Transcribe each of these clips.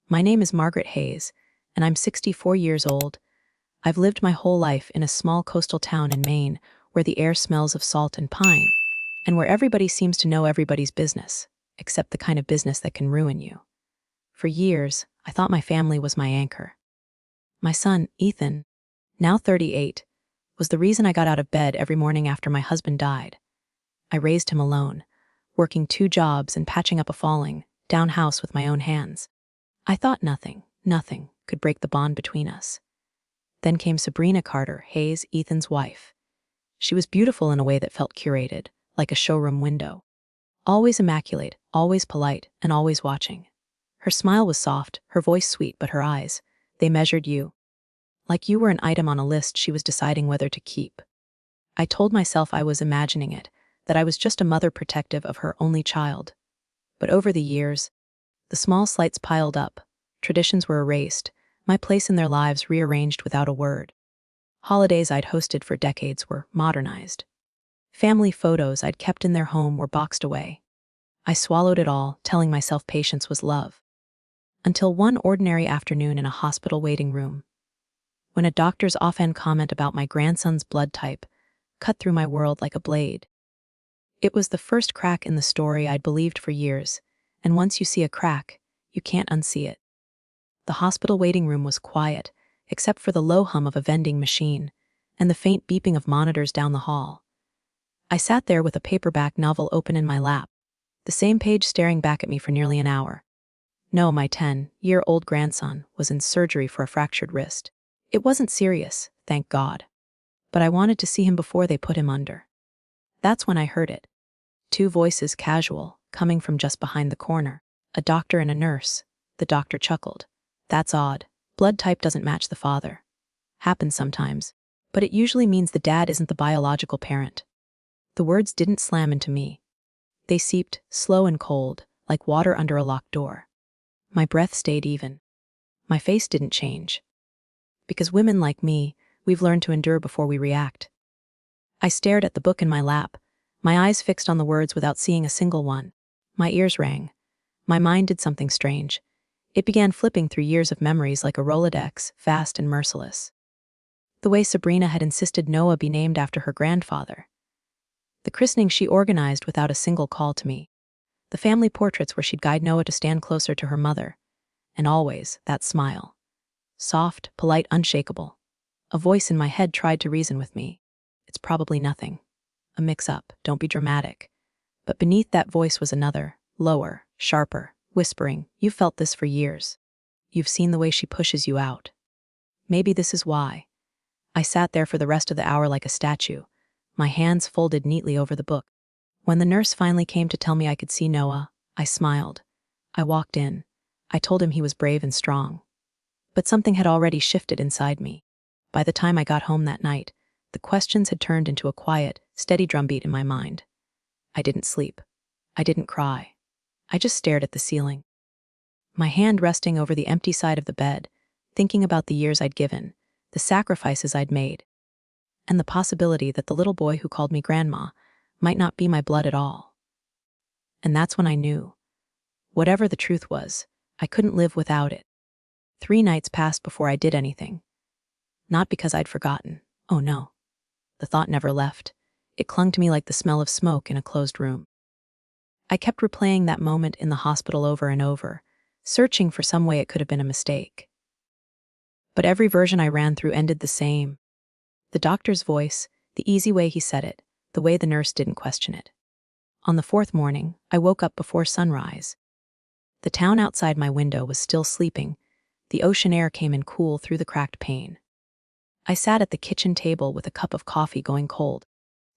My name is Margaret Hayes, and I'm 64 years old. I've lived my whole life in a small coastal town in Maine where the air smells of salt and pine, and where everybody seems to know everybody's business, except the kind of business that can ruin you. For years, I thought my family was my anchor. My son, Ethan, now 38, was the reason I got out of bed every morning after my husband died. I raised him alone, working 2 jobs and patching up a falling down house with my own hands. I thought nothing could break the bond between us. Then came Sabrina Carter, Hayes, Ethan's wife. She was beautiful in a way that felt curated, like a showroom window. Always immaculate, always polite, and always watching. Her smile was soft, her voice sweet, but her eyes, they measured you. Like you were an item on a list she was deciding whether to keep. I told myself I was imagining it, that I was just a mother protective of her only child. But over the years, the small slights piled up, traditions were erased, my place in their lives rearranged without a word. Holidays I'd hosted for decades were modernized. Family photos I'd kept in their home were boxed away. I swallowed it all, telling myself patience was love. Until one ordinary afternoon in a hospital waiting room, when a doctor's offhand comment about my grandson's blood type cut through my world like a blade. It was the first crack in the story I'd believed for years, and once you see a crack, you can't unsee it. The hospital waiting room was quiet, except for the low hum of a vending machine and the faint beeping of monitors down the hall. I sat there with a paperback novel open in my lap, the same page staring back at me for nearly an hour. No, my 10-year-old grandson was in surgery for a fractured wrist. It wasn't serious, thank God. But I wanted to see him before they put him under. That's when I heard it. 2 voices, casual, coming from just behind the corner. A doctor and a nurse. The doctor chuckled. That's odd. Blood type doesn't match the father. Happens sometimes. But it usually means the dad isn't the biological parent. The words didn't slam into me. They seeped, slow and cold, like water under a locked door. My breath stayed even. My face didn't change. Because women like me, we've learned to endure before we react. I stared at the book in my lap, my eyes fixed on the words without seeing a single one. My ears rang. My mind did something strange. It began flipping through years of memories like a Rolodex, fast and merciless. The way Sabrina had insisted Noah be named after her grandfather. The christening she organized without a single call to me. The family portraits where she'd guide Noah to stand closer to her mother. And always, that smile. Soft, polite, unshakable. A voice in my head tried to reason with me. It's probably nothing. A mix-up, don't be dramatic. But beneath that voice was another, lower, sharper, whispering, you've felt this for years. You've seen the way she pushes you out. Maybe this is why. I sat there for the rest of the hour like a statue, my hands folded neatly over the book. When the nurse finally came to tell me I could see Noah, I smiled. I walked in. I told him he was brave and strong. But something had already shifted inside me. By the time I got home that night, the questions had turned into a quiet, steady drumbeat in my mind. I didn't sleep. I didn't cry. I just stared at the ceiling. My hand resting over the empty side of the bed, thinking about the years I'd given, the sacrifices I'd made, and the possibility that the little boy who called me grandma might not be my blood at all. And that's when I knew. Whatever the truth was, I couldn't live without it. 3 nights passed before I did anything. Not because I'd forgotten. Oh no. The thought never left. It clung to me like the smell of smoke in a closed room. I kept replaying that moment in the hospital over and over, searching for some way it could have been a mistake. But every version I ran through ended the same. The doctor's voice, the easy way he said it, the way the nurse didn't question it. On the 4th morning, I woke up before sunrise. The town outside my window was still sleeping. The ocean air came in cool through the cracked pane. I sat at the kitchen table with a cup of coffee going cold,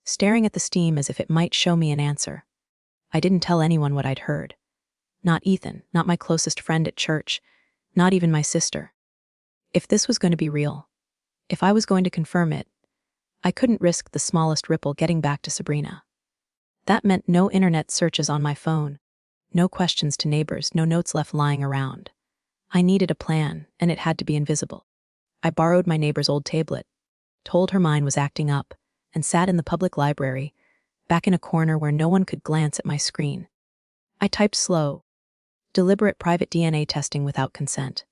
staring at the steam as if it might show me an answer. I didn't tell anyone what I'd heard. Not Ethan, not my closest friend at church, not even my sister. If this was going to be real, if I was going to confirm it, I couldn't risk the smallest ripple getting back to Sabrina. That meant no internet searches on my phone, no questions to neighbors, no notes left lying around. I needed a plan, and it had to be invisible. I borrowed my neighbor's old tablet, told her mine was acting up, and sat in the public library, back in a corner where no one could glance at my screen. I typed slow, Deliberate private DNA testing without consent.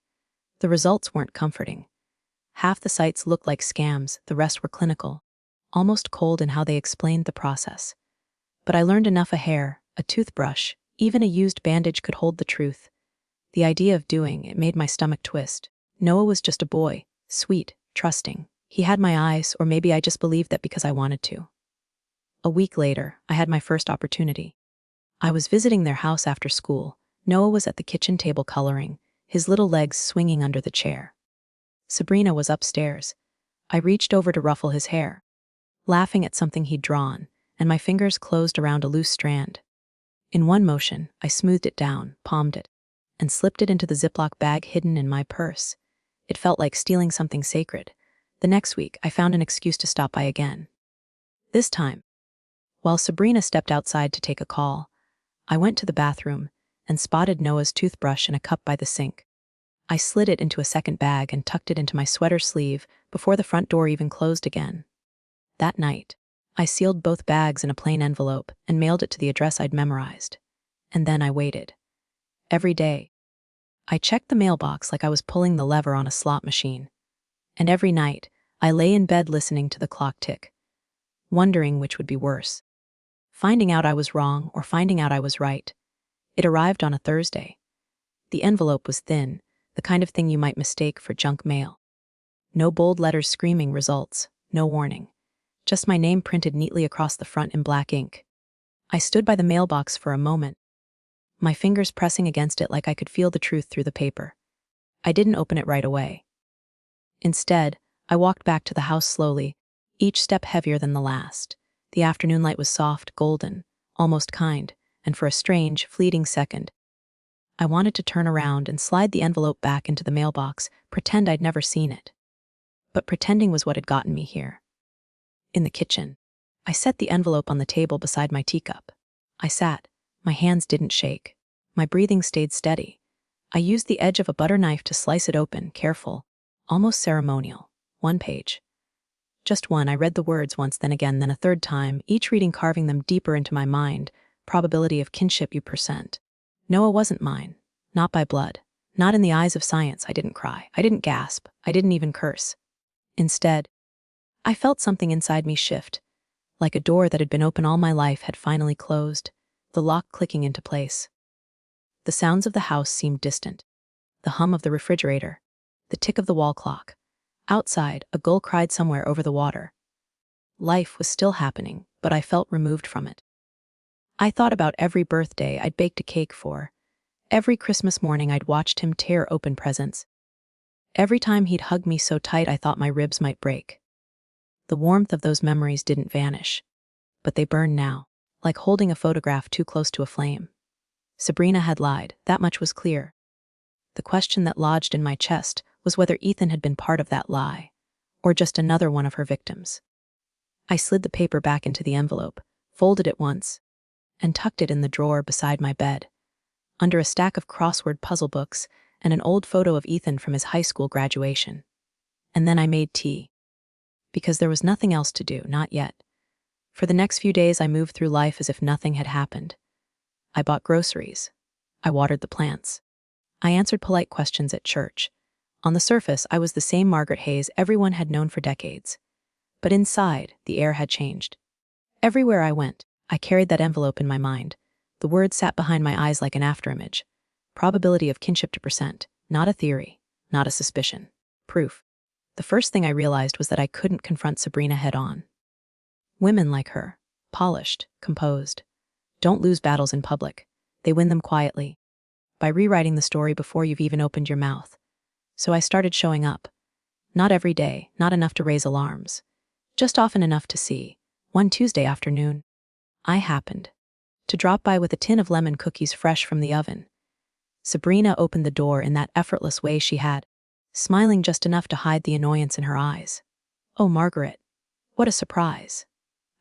The results weren't comforting. Half the sites looked like scams, the rest were clinical, almost cold in how they explained the process. But I learned enough: a hair, a toothbrush, even a used bandage could hold the truth. The idea of doing it made my stomach twist. Noah was just a boy, sweet, trusting. He had my eyes, or maybe I just believed that because I wanted to. A week later, I had my first opportunity. I was visiting their house after school. Noah was at the kitchen table coloring, his little legs swinging under the chair. Sabrina was upstairs. I reached over to ruffle his hair, laughing at something he'd drawn, and my fingers closed around a loose strand. In one motion, I smoothed it down, palmed it, and slipped it into the Ziploc bag hidden in my purse. It felt like stealing something sacred. The next week, I found an excuse to stop by again. This time, while Sabrina stepped outside to take a call, I went to the bathroom and spotted Noah's toothbrush in a cup by the sink. I slid it into a second bag and tucked it into my sweater sleeve before the front door even closed again. That night, I sealed both bags in a plain envelope and mailed it to the address I'd memorized. And then I waited. Every day, I checked the mailbox like I was pulling the lever on a slot machine. And every night, I lay in bed listening to the clock tick, wondering which would be worse: finding out I was wrong or finding out I was right. It arrived on a Thursday. The envelope was thin, the kind of thing you might mistake for junk mail. No bold letters screaming results, no warning. Just my name printed neatly across the front in black ink. I stood by the mailbox for a moment, my fingers pressing against it like I could feel the truth through the paper. I didn't open it right away. Instead, I walked back to the house slowly, each step heavier than the last. The afternoon light was soft, golden, almost kind, and for a strange, fleeting second, I wanted to turn around and slide the envelope back into the mailbox, pretend I'd never seen it. But pretending was what had gotten me here. In the kitchen, I set the envelope on the table beside my teacup. I sat. My hands didn't shake. My breathing stayed steady. I used the edge of a butter knife to slice it open, careful, almost ceremonial. One page. Just one. I read the words once, then again, then a third time, each reading carving them deeper into my mind. Probability of kinship %. Noah wasn't mine. Not by blood. Not in the eyes of science. I didn't cry. I didn't gasp. I didn't even curse. Instead, I felt something inside me shift, like a door that had been open all my life had finally closed, the lock clicking into place. The sounds of the house seemed distant. The hum of the refrigerator, the tick of the wall clock. Outside, a gull cried somewhere over the water. Life was still happening, but I felt removed from it. I thought about every birthday I'd baked a cake for, every Christmas morning I'd watched him tear open presents, every time he'd hug me so tight I thought my ribs might break. The warmth of those memories didn't vanish, but they burned now, like holding a photograph too close to a flame. Sabrina had lied, that much was clear. The question that lodged in my chest was whether Ethan had been part of that lie, or just another one of her victims. I slid the paper back into the envelope, folded it once, and tucked it in the drawer beside my bed, under a stack of crossword puzzle books and an old photo of Ethan from his high school graduation. And then I made tea. Because there was nothing else to do, not yet. For the next few days I moved through life as if nothing had happened. I bought groceries. I watered the plants. I answered polite questions at church. On the surface, I was the same Margaret Hayes everyone had known for decades. But inside, the air had changed. Everywhere I went, I carried that envelope in my mind. The words sat behind my eyes like an afterimage. Probability of kinship %, not a theory, not a suspicion. Proof. The first thing I realized was that I couldn't confront Sabrina head-on. Women like her, polished, composed, don't lose battles in public. They win them quietly, by rewriting the story before you've even opened your mouth. So I started showing up. Not every day, not enough to raise alarms. Just often enough to see. One Tuesday afternoon, I happened to drop by with a tin of lemon cookies fresh from the oven. Sabrina opened the door in that effortless way she had, smiling just enough to hide the annoyance in her eyes. Oh, Margaret, what a surprise.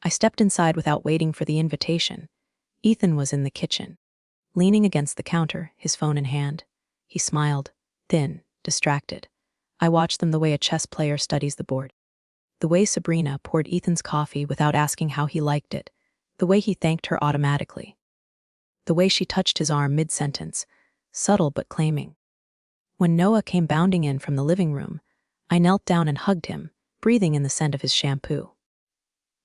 I stepped inside without waiting for the invitation. Ethan was in the kitchen, leaning against the counter, his phone in hand. He smiled, thin, distracted. I watched them the way a chess player studies the board. The way Sabrina poured Ethan's coffee without asking how he liked it. The way he thanked her automatically. The way she touched his arm mid-sentence, subtle but claiming. When Noah came bounding in from the living room, I knelt down and hugged him, breathing in the scent of his shampoo.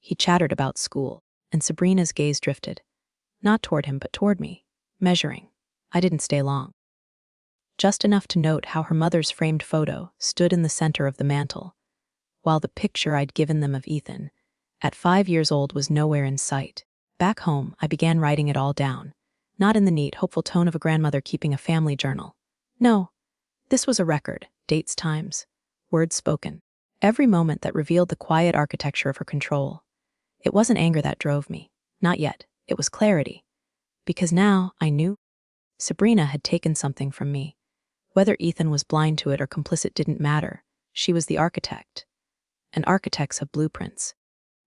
He chattered about school, and Sabrina's gaze drifted. Not toward him, but toward me, measuring. I didn't stay long. Just enough to note how her mother's framed photo stood in the center of the mantel, while the picture I'd given them of Ethan, at 5 years old, was nowhere in sight. Back home, I began writing it all down, not in the neat, hopeful tone of a grandmother keeping a family journal. No, this was a record, dates, times, words spoken, every moment that revealed the quiet architecture of her control. It wasn't anger that drove me, not yet, it was clarity. Because now, I knew, Sabrina had taken something from me. Whether Ethan was blind to it or complicit didn't matter. She was the architect. And architects have blueprints.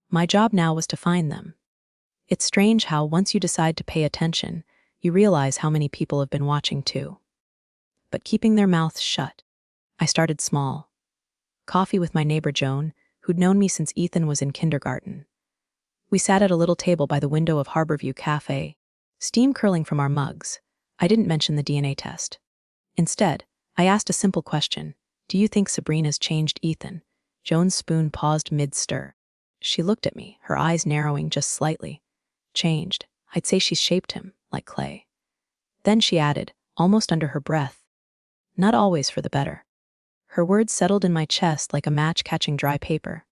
My job now was to find them. It's strange how, once you decide to pay attention, you realize how many people have been watching too. But keeping their mouths shut. I started small. Coffee with my neighbor Joan, who'd known me since Ethan was in kindergarten. We sat at a little table by the window of Harborview Cafe, steam curling from our mugs. I didn't mention the DNA test. Instead, I asked a simple question. Do you think Sabrina's changed Ethan? Joan's spoon paused mid-stir. She looked at me, her eyes narrowing just slightly. Changed. I'd say she's shaped him, like clay. Then she added, almost under her breath, not always for the better. Her words settled in my chest like a match catching dry paper.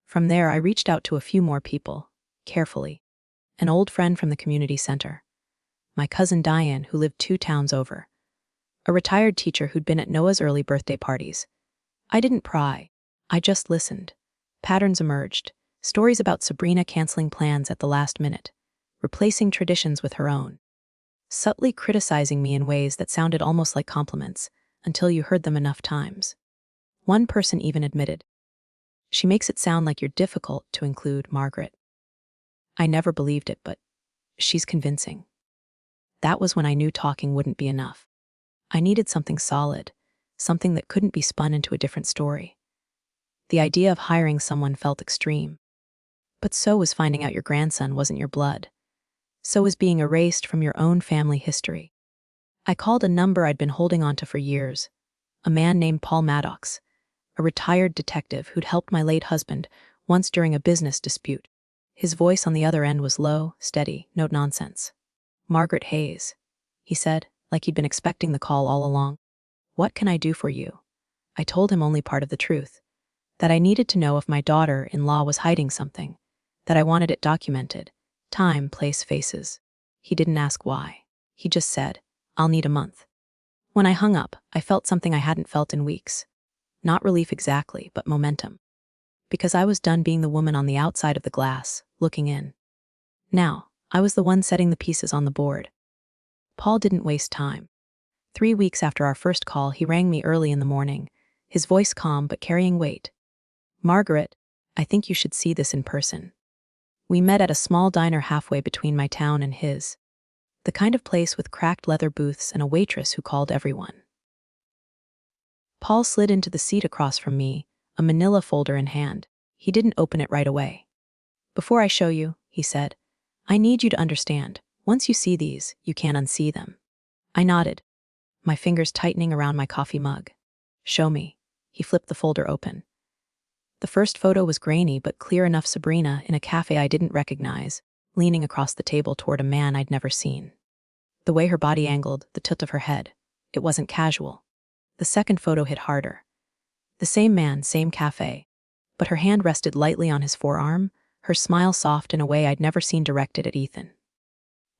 From there, I reached out to a few more people, carefully. An old friend from the community center. My cousin Diane, who lived 2 towns over. A retired teacher who'd been at Noah's early birthday parties. I didn't pry. I just listened. Patterns emerged. Stories about Sabrina canceling plans at the last minute, replacing traditions with her own, subtly criticizing me in ways that sounded almost like compliments, until you heard them enough times. One person even admitted, "She makes it sound like you're difficult to include, Margaret." I never believed it, but she's convincing. That was when I knew talking wouldn't be enough. I needed something solid, something that couldn't be spun into a different story. The idea of hiring someone felt extreme. But so was finding out your grandson wasn't your blood. So was being erased from your own family history. I called a number I'd been holding onto for years. A man named Paul Maddox, a retired detective who'd helped my late husband once during a business dispute. His voice on the other end was low, steady, no nonsense. "Margaret Hayes," he said, like he'd been expecting the call all along. "What can I do for you?" I told him only part of the truth. That I needed to know if my daughter-in-law was hiding something. That I wanted it documented. Time, place, faces. He didn't ask why. He just said, "I'll need a month." When I hung up, I felt something I hadn't felt in weeks. Not relief exactly, but momentum. Because I was done being the woman on the outside of the glass, looking in. Now, I was the one setting the pieces on the board. Paul didn't waste time. 3 weeks after our first call, he rang me early in the morning, his voice calm but carrying weight. "Margaret, I think you should see this in person." We met at a small diner halfway between my town and his. The kind of place with cracked leather booths and a waitress who called everyone. Paul slid into the seat across from me, a manila folder in hand. He didn't open it right away. "Before I show you," he said, "I need you to understand, once you see these, you can't unsee them." I nodded, my fingers tightening around my coffee mug. "Show me." He flipped the folder open. The first photo was grainy but clear enough. Sabrina, in a cafe I didn't recognize, leaning across the table toward a man I'd never seen. The way her body angled, the tilt of her head, it wasn't casual. The second photo hit harder. The same man, same cafe, but her hand rested lightly on his forearm, her smile soft in a way I'd never seen directed at Ethan.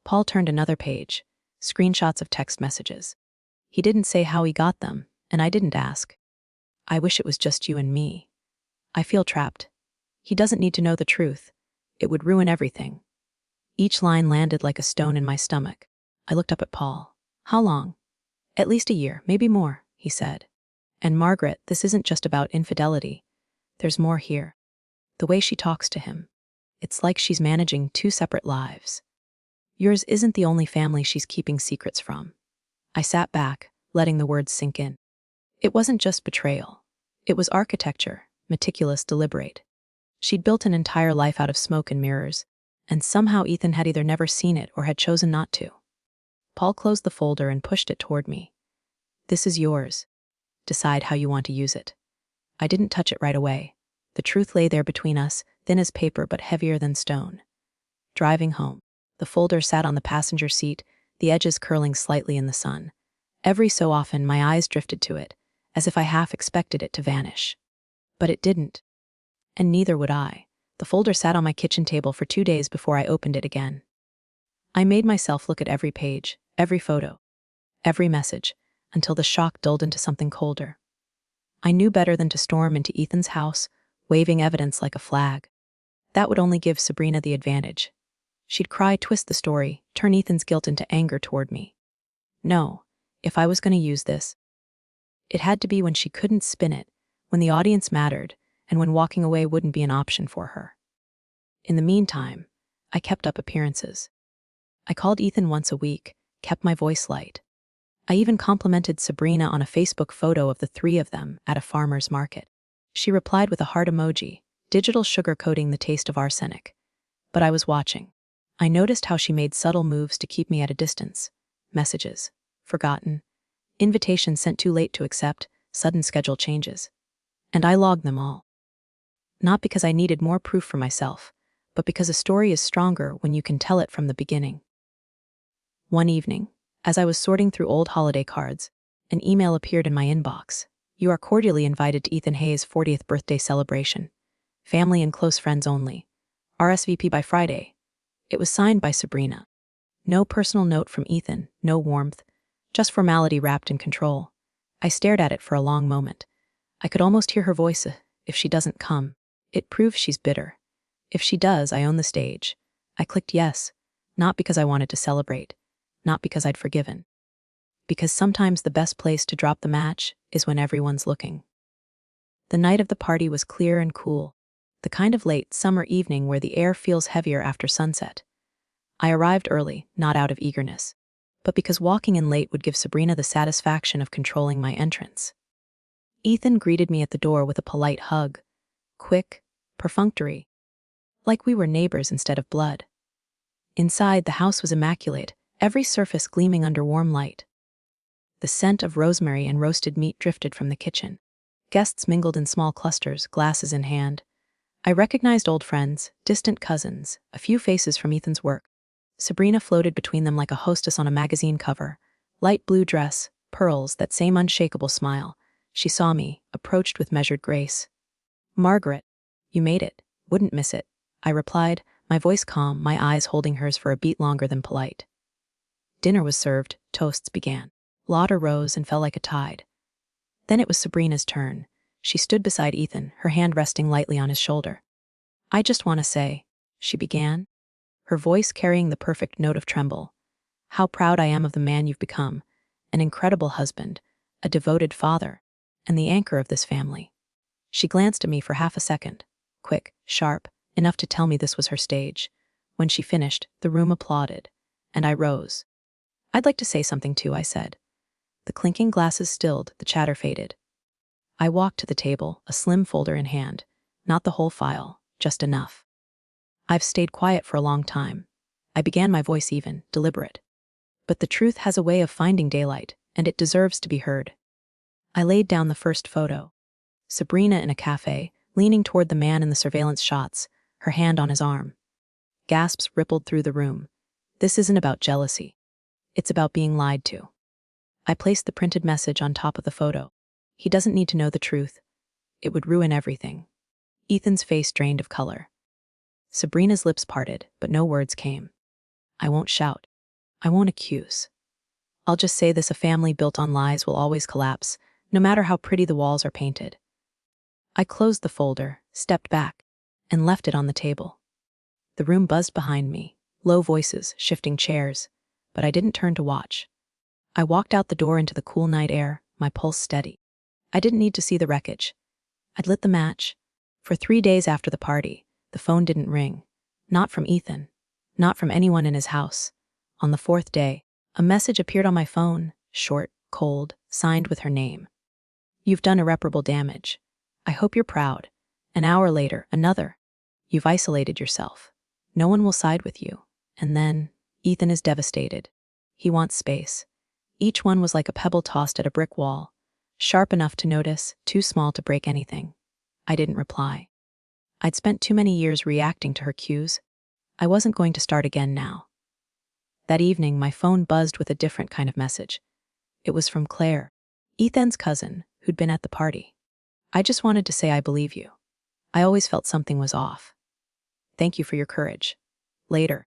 Paul turned another page, screenshots of text messages. He didn't say how he got them, and I didn't ask. "I wish it was just you and me. I feel trapped. He doesn't need to know the truth. It would ruin everything." Each line landed like a stone in my stomach. I looked up at Paul. "How long?" "At least a year, maybe more," he said. "And Margaret, this isn't just about infidelity. There's more here. The way she talks to him. It's like she's managing 2 separate lives. Yours isn't the only family she's keeping secrets from." I sat back, letting the words sink in. It wasn't just betrayal. It was architecture, meticulous, deliberate. She'd built an entire life out of smoke and mirrors, and somehow Ethan had either never seen it or had chosen not to. Paul closed the folder and pushed it toward me. This is yours. Decide how you want to use it. I didn't touch it right away. The truth lay there between us, thin as paper but heavier than stone. Driving home, the folder sat on the passenger seat, the edges curling slightly in the sun. Every so often, my eyes drifted to it, as if I half expected it to vanish. But it didn't. And neither would I. The folder sat on my kitchen table for 2 days before I opened it again. I made myself look at every page, every photo, every message, until the shock dulled into something colder. I knew better than to storm into Ethan's house, waving evidence like a flag. That would only give Sabrina the advantage. She'd cry, twist the story, turn Ethan's guilt into anger toward me. No, if I was going to use this, it had to be when she couldn't spin it, when the audience mattered, and when walking away wouldn't be an option for her. In the meantime, I kept up appearances. I called Ethan once a week, kept my voice light. I even complimented Sabrina on a Facebook photo of the three of them at a farmer's market. She replied with a heart emoji, digital sugar coating the taste of arsenic. But I was watching. I noticed how she made subtle moves to keep me at a distance. Messages, forgotten. Invitations sent too late to accept, sudden schedule changes. And I logged them all. Not because I needed more proof for myself, but because a story is stronger when you can tell it from the beginning. One evening, as I was sorting through old holiday cards, an email appeared in my inbox. You are cordially invited to Ethan Hayes' 40th birthday celebration. Family and close friends only. RSVP by Friday. It was signed by Sabrina. No personal note from Ethan, no warmth, just formality wrapped in control. I stared at it for a long moment. I could almost hear her voice. If she doesn't come, it proves she's bitter. If she does, I own the stage. I clicked yes, not because I wanted to celebrate, not because I'd forgiven. Because sometimes the best place to drop the match is when everyone's looking. The night of the party was clear and cool, the kind of late summer evening where the air feels heavier after sunset. I arrived early, not out of eagerness, but because walking in late would give Sabrina the satisfaction of controlling my entrance. Ethan greeted me at the door with a polite hug, quick, perfunctory, like we were neighbors instead of blood. Inside, the house was immaculate, every surface gleaming under warm light. The scent of rosemary and roasted meat drifted from the kitchen. Guests mingled in small clusters, glasses in hand. I recognized old friends, distant cousins, a few faces from Ethan's work. Sabrina floated between them like a hostess on a magazine cover. Light blue dress, pearls, that same unshakable smile. She saw me, approached with measured grace. Margaret, you made it. Wouldn't miss it, I replied, my voice calm, my eyes holding hers for a beat longer than polite. Dinner was served, toasts began. Laughter rose and fell like a tide. Then it was Sabrina's turn. She stood beside Ethan, her hand resting lightly on his shoulder. I just want to say, she began, her voice carrying the perfect note of tremble, how proud I am of the man you've become, an incredible husband, a devoted father, and the anchor of this family. She glanced at me for half a second, quick, sharp, enough to tell me this was her stage. When she finished, the room applauded, and I rose. I'd like to say something too, I said. The clinking glasses stilled, the chatter faded. I walked to the table, a slim folder in hand, not the whole file, just enough. I've stayed quiet for a long time. I began my voice even, deliberate. But the truth has a way of finding daylight, and it deserves to be heard. I laid down the first photo. Sabrina in a cafe, leaning toward the man in the surveillance shots, her hand on his arm. Gasps rippled through the room. This isn't about jealousy. It's about being lied to. I placed the printed message on top of the photo. He doesn't need to know the truth. It would ruin everything. Ethan's face drained of color. Sabrina's lips parted, but no words came. I won't shout. I won't accuse. I'll just say this: a family built on lies will always collapse, no matter how pretty the walls are painted. I closed the folder, stepped back, and left it on the table. The room buzzed behind me, low voices, shifting chairs, but I didn't turn to watch. I walked out the door into the cool night air, my pulse steady. I didn't need to see the wreckage. I'd lit the match. For 3 days after the party, the phone didn't ring. Not from Ethan. Not from anyone in his house. On the 4th day, a message appeared on my phone, short, cold, signed with her name. You've done irreparable damage. I hope you're proud. An hour later, another. You've isolated yourself. No one will side with you. And then, Ethan is devastated. He wants space. Each one was like a pebble tossed at a brick wall, sharp enough to notice, too small to break anything. I didn't reply. I'd spent too many years reacting to her cues. I wasn't going to start again now. That evening, my phone buzzed with a different kind of message. It was from Claire, Ethan's cousin, who'd been at the party. I just wanted to say I believe you. I always felt something was off. Thank you for your courage. Later,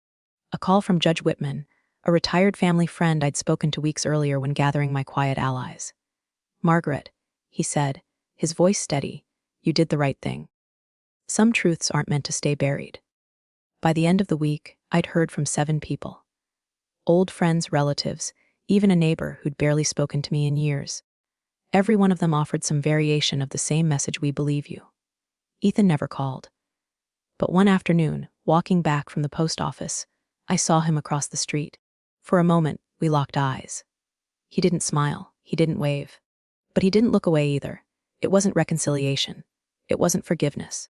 a call from Judge Whitman, a retired family friend I'd spoken to weeks earlier when gathering my quiet allies. Margaret, he said, his voice steady, you did the right thing. Some truths aren't meant to stay buried. By the end of the week, I'd heard from 7 people. Old friends, relatives, even a neighbor who'd barely spoken to me in years. Every one of them offered some variation of the same message: we believe you. Ethan never called. But one afternoon, walking back from the post office, I saw him across the street. For a moment, we locked eyes. He didn't smile, he didn't wave. But he didn't look away either. It wasn't reconciliation. It wasn't forgiveness.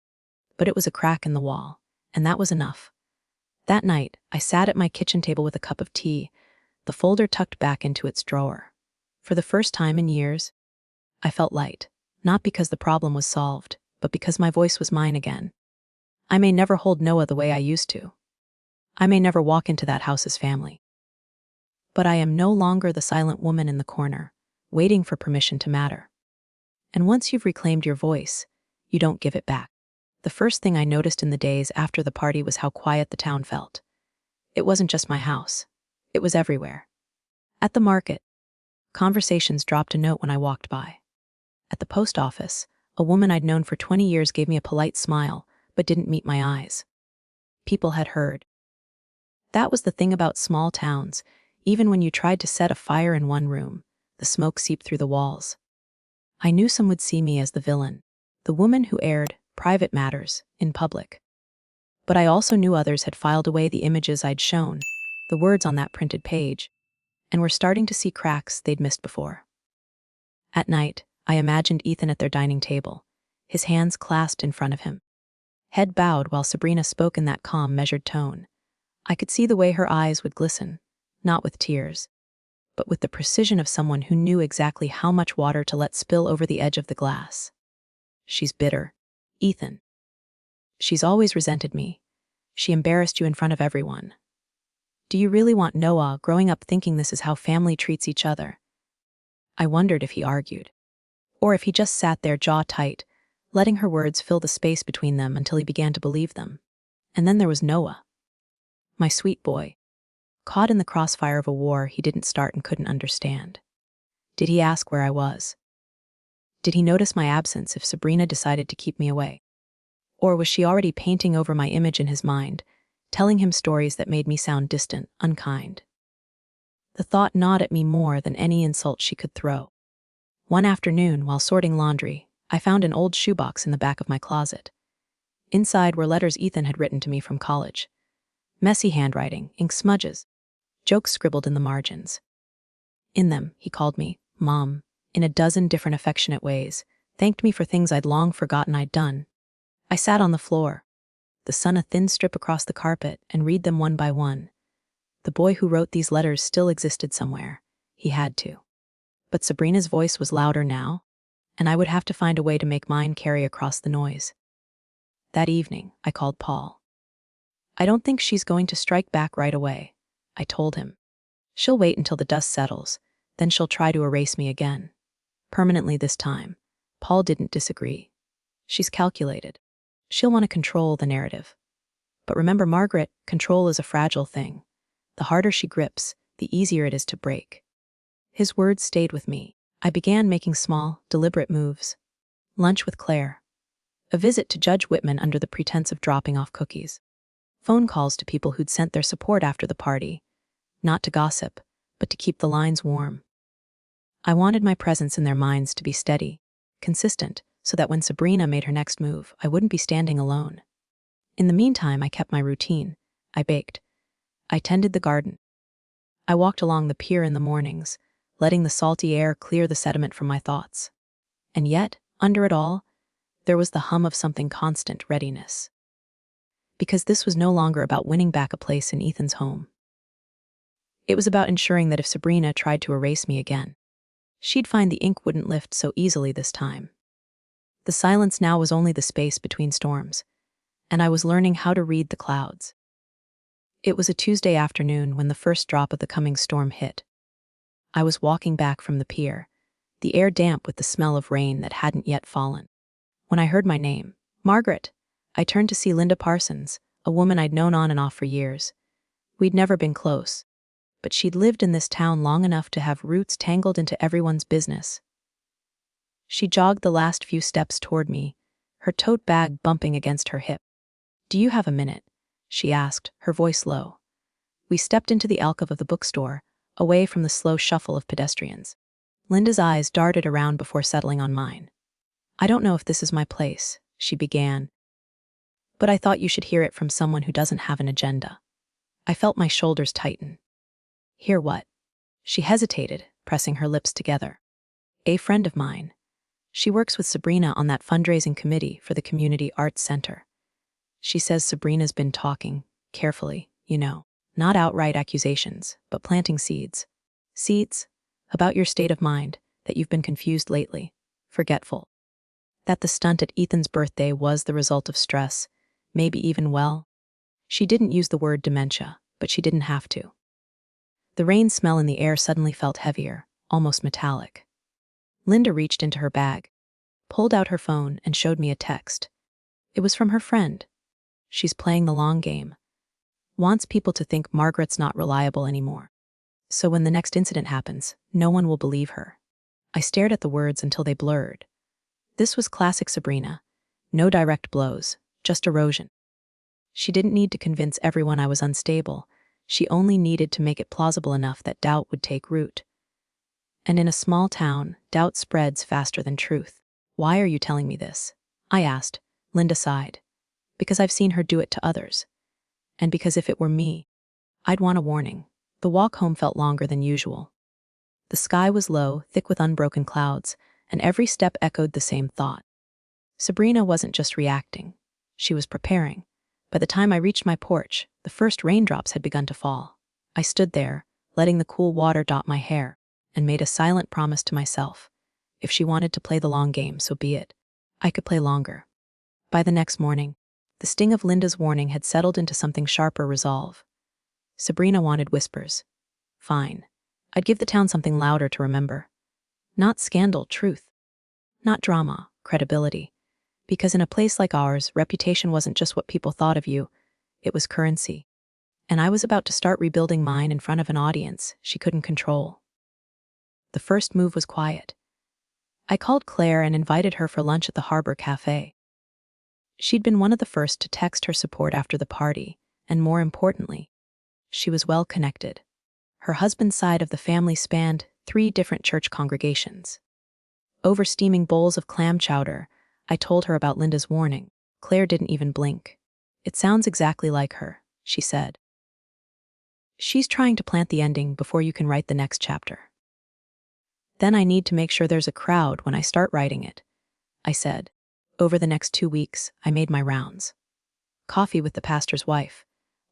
But it was a crack in the wall, and that was enough. That night, I sat at my kitchen table with a cup of tea, the folder tucked back into its drawer. For the first time in years, I felt light, not because the problem was solved, but because my voice was mine again. I may never hold Noah the way I used to. I may never walk into that house's family. But I am no longer the silent woman in the corner, waiting for permission to matter. And once you've reclaimed your voice, you don't give it back. The first thing I noticed in the days after the party was how quiet the town felt. It wasn't just my house. It was everywhere. At the market, conversations dropped a note when I walked by. At the post office, a woman I'd known for 20 years gave me a polite smile, but didn't meet my eyes. People had heard. That was the thing about small towns. Even when you tried to set a fire in one room, the smoke seeped through the walls. I knew some would see me as the villain, the woman who aired private matters in public. But I also knew others had filed away the images I'd shown, the words on that printed page, and were starting to see cracks they'd missed before. At night, I imagined Ethan at their dining table, his hands clasped in front of him. Head bowed while Sabrina spoke in that calm, measured tone. I could see the way her eyes would glisten, not with tears, but with the precision of someone who knew exactly how much water to let spill over the edge of the glass. She's bitter, Ethan. She's always resented me. She embarrassed you in front of everyone. Do you really want Noah growing up thinking this is how family treats each other? I wondered if he argued, or if he just sat there jaw tight, letting her words fill the space between them until he began to believe them. And then there was Noah. My sweet boy, caught in the crossfire of a war he didn't start and couldn't understand. Did he ask where I was? Did he notice my absence if Sabrina decided to keep me away? Or was she already painting over my image in his mind, telling him stories that made me sound distant, unkind? The thought gnawed at me more than any insult she could throw. One afternoon, while sorting laundry, I found an old shoebox in the back of my closet. Inside were letters Ethan had written to me from college. Messy handwriting, ink smudges, jokes scribbled in the margins. In them, he called me Mom, in a dozen different affectionate ways, thanked me for things I'd long forgotten I'd done. I sat on the floor, the sun a thin strip across the carpet, and read them one by one. The boy who wrote these letters still existed somewhere. He had to. But Sabrina's voice was louder now, and I would have to find a way to make mine carry across the noise. That evening, I called Paul. I don't think she's going to strike back right away, I told him. She'll wait until the dust settles, then she'll try to erase me again. Permanently this time. Paul didn't disagree. She's calculated. She'll want to control the narrative. But remember, Margaret, control is a fragile thing. The harder she grips, the easier it is to break. His words stayed with me. I began making small, deliberate moves. Lunch with Claire. A visit to Judge Whitman under the pretense of dropping off cookies. Phone calls to people who'd sent their support after the party. Not to gossip, but to keep the lines warm. I wanted my presence in their minds to be steady, consistent, so that when Sabrina made her next move, I wouldn't be standing alone. In the meantime, I kept my routine. I baked. I tended the garden. I walked along the pier in the mornings, letting the salty air clear the sediment from my thoughts. And yet, under it all, there was the hum of something constant: readiness. Because this was no longer about winning back a place in Ethan's home. It was about ensuring that if Sabrina tried to erase me again, she'd find the ink wouldn't lift so easily this time. The silence now was only the space between storms, and I was learning how to read the clouds. It was a Tuesday afternoon when the first drop of the coming storm hit. I was walking back from the pier, the air damp with the smell of rain that hadn't yet fallen. When I heard my name, Margaret, I turned to see Linda Parsons, a woman I'd known on and off for years. We'd never been close, but she'd lived in this town long enough to have roots tangled into everyone's business. She jogged the last few steps toward me, her tote bag bumping against her hip. "Do you have a minute?" she asked, her voice low. We stepped into the alcove of the bookstore, away from the slow shuffle of pedestrians. Linda's eyes darted around before settling on mine. "I don't know if this is my place," she began, "but I thought you should hear it from someone who doesn't have an agenda." I felt my shoulders tighten. "Hear what?" She hesitated, pressing her lips together. "A friend of mine. She works with Sabrina on that fundraising committee for the Community Arts Center. She says Sabrina's been talking, carefully, not outright accusations, but planting seeds. Seeds? About your state of mind, that you've been confused lately, forgetful. That the stunt at Ethan's birthday was the result of stress, maybe even, she didn't use the word dementia, but she didn't have to." The rain smell in the air suddenly felt heavier, almost metallic. Linda reached into her bag, pulled out her phone, and showed me a text. It was from her friend. "She's playing the long game. Wants people to think Margaret's not reliable anymore. So when the next incident happens, no one will believe her." I stared at the words until they blurred. This was classic Sabrina. No direct blows, just erosion. She didn't need to convince everyone I was unstable. She only needed to make it plausible enough that doubt would take root. And in a small town, doubt spreads faster than truth. "Why are you telling me this?" I asked. Linda sighed. "Because I've seen her do it to others. And because if it were me, I'd want a warning." The walk home felt longer than usual. The sky was low, thick with unbroken clouds, and every step echoed the same thought. Sabrina wasn't just reacting. She was preparing. By the time I reached my porch, the first raindrops had begun to fall. I stood there, letting the cool water dot my hair, and made a silent promise to myself. If she wanted to play the long game, so be it. I could play longer. By the next morning, the sting of Linda's warning had settled into something sharper resolve. Sabrina wanted whispers. Fine. I'd give the town something louder to remember. Not scandal, truth. Not drama, credibility. Because in a place like ours, reputation wasn't just what people thought of you, it was currency. And I was about to start rebuilding mine in front of an audience she couldn't control. The first move was quiet. I called Claire and invited her for lunch at the Harbor Cafe. She'd been one of the first to text her support after the party, and more importantly, she was well connected. Her husband's side of the family spanned 3 different church congregations. Over steaming bowls of clam chowder, I told her about Linda's warning. Claire didn't even blink. "It sounds exactly like her," she said. "She's trying to plant the ending before you can write the next chapter." "Then I need to make sure there's a crowd when I start writing it," I said. Over the next 2 weeks, I made my rounds. Coffee with the pastor's wife.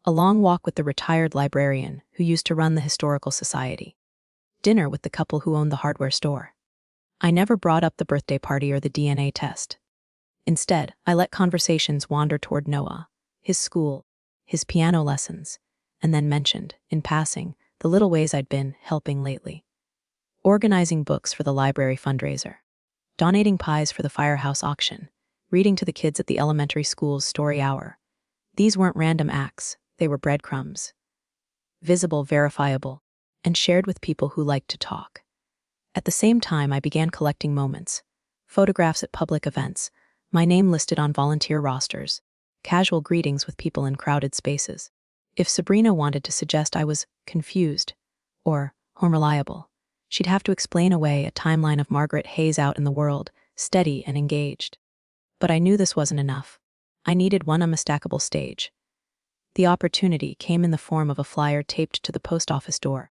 A long walk with the retired librarian who used to run the historical society. Dinner with the couple who owned the hardware store. I never brought up the birthday party or the DNA test. Instead, I let conversations wander toward Noah, his school, his piano lessons, and then mentioned, in passing, the little ways I'd been helping lately. Organizing books for the library fundraiser. Donating pies for the firehouse auction. Reading to the kids at the elementary school's story hour. These weren't random acts, they were breadcrumbs. Visible, verifiable, and shared with people who liked to talk. At the same time, I began collecting moments. Photographs at public events, my name listed on volunteer rosters, casual greetings with people in crowded spaces. If Sabrina wanted to suggest I was confused or unreliable, she'd have to explain away a timeline of Margaret Hayes out in the world, steady and engaged. But I knew this wasn't enough. I needed one unmistakable stage. The opportunity came in the form of a flyer taped to the post office door.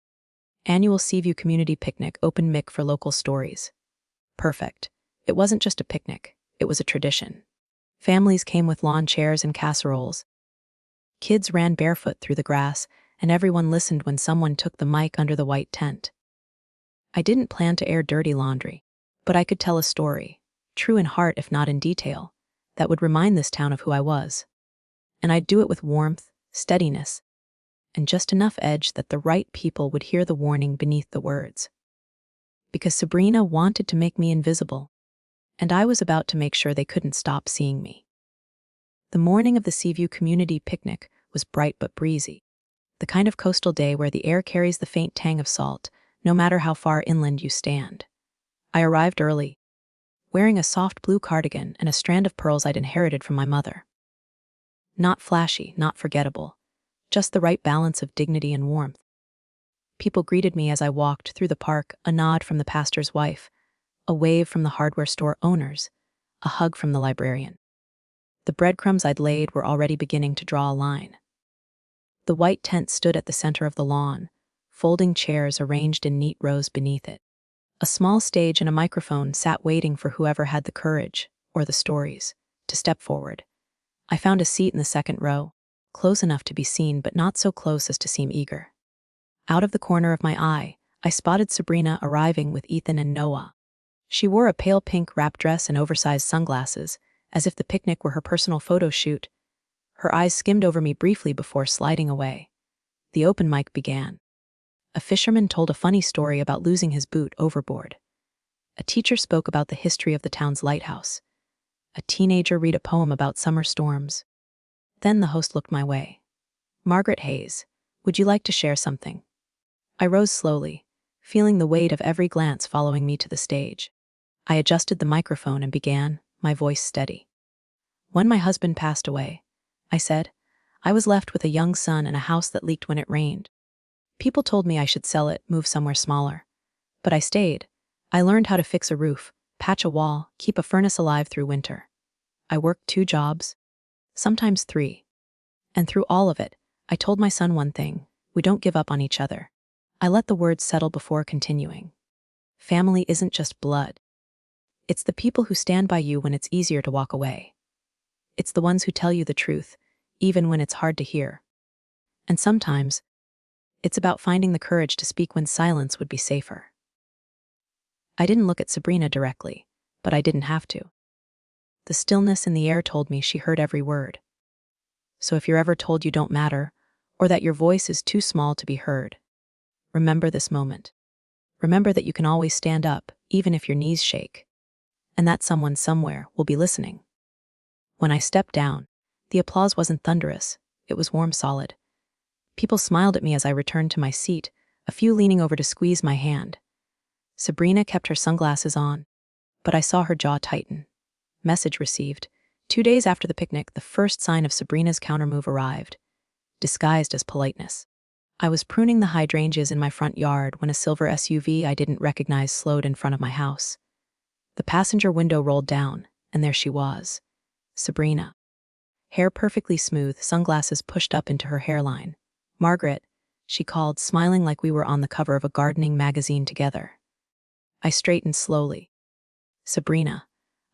Annual Seaview Community Picnic, open mic for local stories. Perfect. It wasn't just a picnic, it was a tradition. Families came with lawn chairs and casseroles. Kids ran barefoot through the grass, and everyone listened when someone took the mic under the white tent. I didn't plan to air dirty laundry, but I could tell a story, true in heart if not in detail, that would remind this town of who I was. And I'd do it with warmth, steadiness, and just enough edge that the right people would hear the warning beneath the words. Because Sabrina wanted to make me invisible, and I was about to make sure they couldn't stop seeing me. The morning of the Seaview Community Picnic was bright but breezy, the kind of coastal day where the air carries the faint tang of salt, no matter how far inland you stand. I arrived early, wearing a soft blue cardigan and a strand of pearls I'd inherited from my mother. Not flashy, not forgettable, just the right balance of dignity and warmth. People greeted me as I walked through the park, a nod from the pastor's wife, a wave from the hardware store owners, a hug from the librarian. The breadcrumbs I'd laid were already beginning to draw a line. The white tent stood at the center of the lawn, folding chairs arranged in neat rows beneath it. A small stage and a microphone sat waiting for whoever had the courage, or the stories, to step forward. I found a seat in the second row, close enough to be seen but not so close as to seem eager. Out of the corner of my eye, I spotted Sabrina arriving with Ethan and Noah. She wore a pale pink wrap dress and oversized sunglasses, as if the picnic were her personal photo shoot. Her eyes skimmed over me briefly before sliding away. The open mic began. A fisherman told a funny story about losing his boot overboard. A teacher spoke about the history of the town's lighthouse. A teenager read a poem about summer storms. Then the host looked my way. "Margaret Hayes, would you like to share something?" I rose slowly, feeling the weight of every glance following me to the stage. I adjusted the microphone and began, my voice steady. "When my husband passed away," I said, "I was left with a young son and a house that leaked when it rained. People told me I should sell it, move somewhere smaller. But I stayed. I learned how to fix a roof, patch a wall, keep a furnace alive through winter. I worked 2 jobs, sometimes 3. And through all of it, I told my son one thing: we don't give up on each other." I let the words settle before continuing. Family isn't just blood. It's the people who stand by you when it's easier to walk away. It's the ones who tell you the truth, even when it's hard to hear. And sometimes, it's about finding the courage to speak when silence would be safer. I didn't look at Sabrina directly, but I didn't have to. The stillness in the air told me she heard every word. So if you're ever told you don't matter, or that your voice is too small to be heard, remember this moment. Remember that you can always stand up, even if your knees shake, and that someone somewhere will be listening. When I stepped down, the applause wasn't thunderous, it was warm, solid. People smiled at me as I returned to my seat, a few leaning over to squeeze my hand. Sabrina kept her sunglasses on, but I saw her jaw tighten. Message received. 2 days after the picnic, the first sign of Sabrina's countermove arrived, disguised as politeness. I was pruning the hydrangeas in my front yard when a silver SUV I didn't recognize slowed in front of my house. The passenger window rolled down, and there she was, Sabrina. Hair perfectly smooth, sunglasses pushed up into her hairline. "Margaret," she called, smiling like we were on the cover of a gardening magazine together. I straightened slowly. "Sabrina,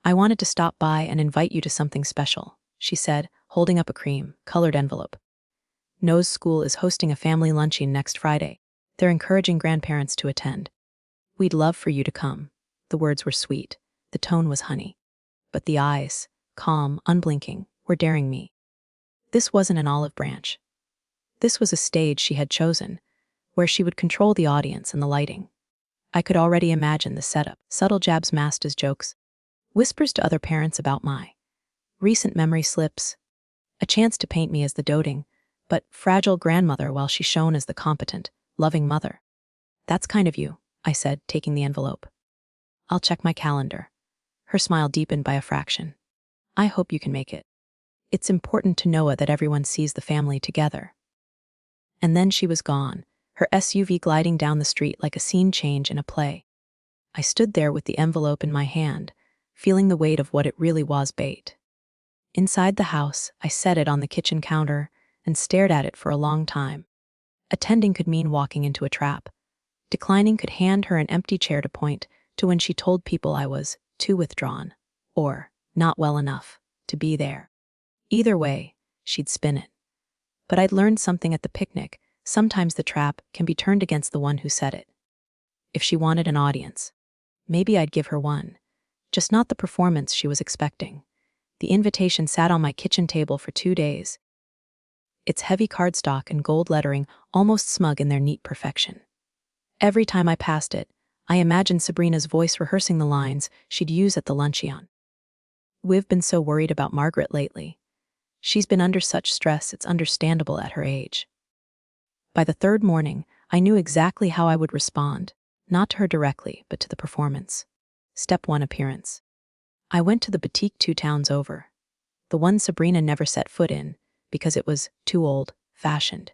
I wanted to stop by and invite you to something special," she said, holding up a cream-colored envelope. "No's school is hosting a family luncheon next Friday. They're encouraging grandparents to attend. We'd love for you to come." The words were sweet, the tone was honey. But the eyes, calm, unblinking, were daring me. This wasn't an olive branch. This was a stage she had chosen, where she would control the audience and the lighting. I could already imagine the setup, subtle jabs masked as jokes, whispers to other parents about my recent memory slips, a chance to paint me as the doting, but fragile grandmother while she shone as the competent, loving mother. "That's kind of you," I said, taking the envelope. "I'll check my calendar." Her smile deepened by a fraction. "I hope you can make it. It's important to Noah that everyone sees the family together." And then she was gone, her SUV gliding down the street like a scene change in a play. I stood there with the envelope in my hand, feeling the weight of what it really was, bait. Inside the house, I set it on the kitchen counter and stared at it for a long time. Attending could mean walking into a trap. Declining could hand her an empty chair to point to when she told people I was too withdrawn, or not well enough, to be there. Either way, she'd spin it. But I'd learned something at the picnic, sometimes the trap can be turned against the one who set it. If she wanted an audience, maybe I'd give her one. Just not the performance she was expecting. The invitation sat on my kitchen table for 2 days. Its heavy cardstock and gold lettering almost smug in their neat perfection. Every time I passed it, I imagined Sabrina's voice rehearsing the lines she'd use at the luncheon. "We've been so worried about Margaret lately. She's been under such stress, it's understandable at her age." By the third morning, I knew exactly how I would respond, not to her directly, but to the performance. Step 1: appearance. I went to the boutique 2 towns over, the one Sabrina never set foot in because it was too old-fashioned,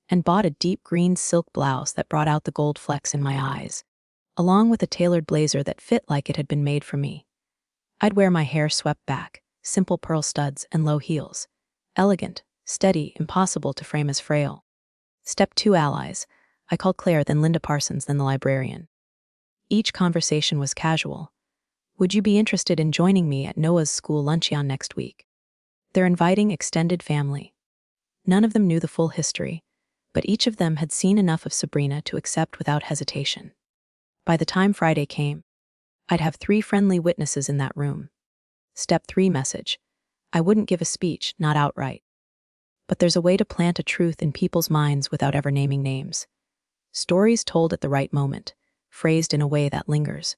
and bought a deep green silk blouse that brought out the gold flecks in my eyes, along with a tailored blazer that fit like it had been made for me. I'd wear my hair swept back, simple pearl studs and low heels. Elegant, steady, impossible to frame as frail. Step 2: allies. I called Claire, then Linda Parsons, then the librarian. Each conversation was casual. "Would you be interested in joining me at Noah's school luncheon next week? They're inviting extended family." None of them knew the full history, but each of them had seen enough of Sabrina to accept without hesitation. By the time Friday came, I'd have 3 friendly witnesses in that room. Step 3: message. I wouldn't give a speech, not outright. But there's a way to plant a truth in people's minds without ever naming names. Stories told at the right moment, phrased in a way that lingers.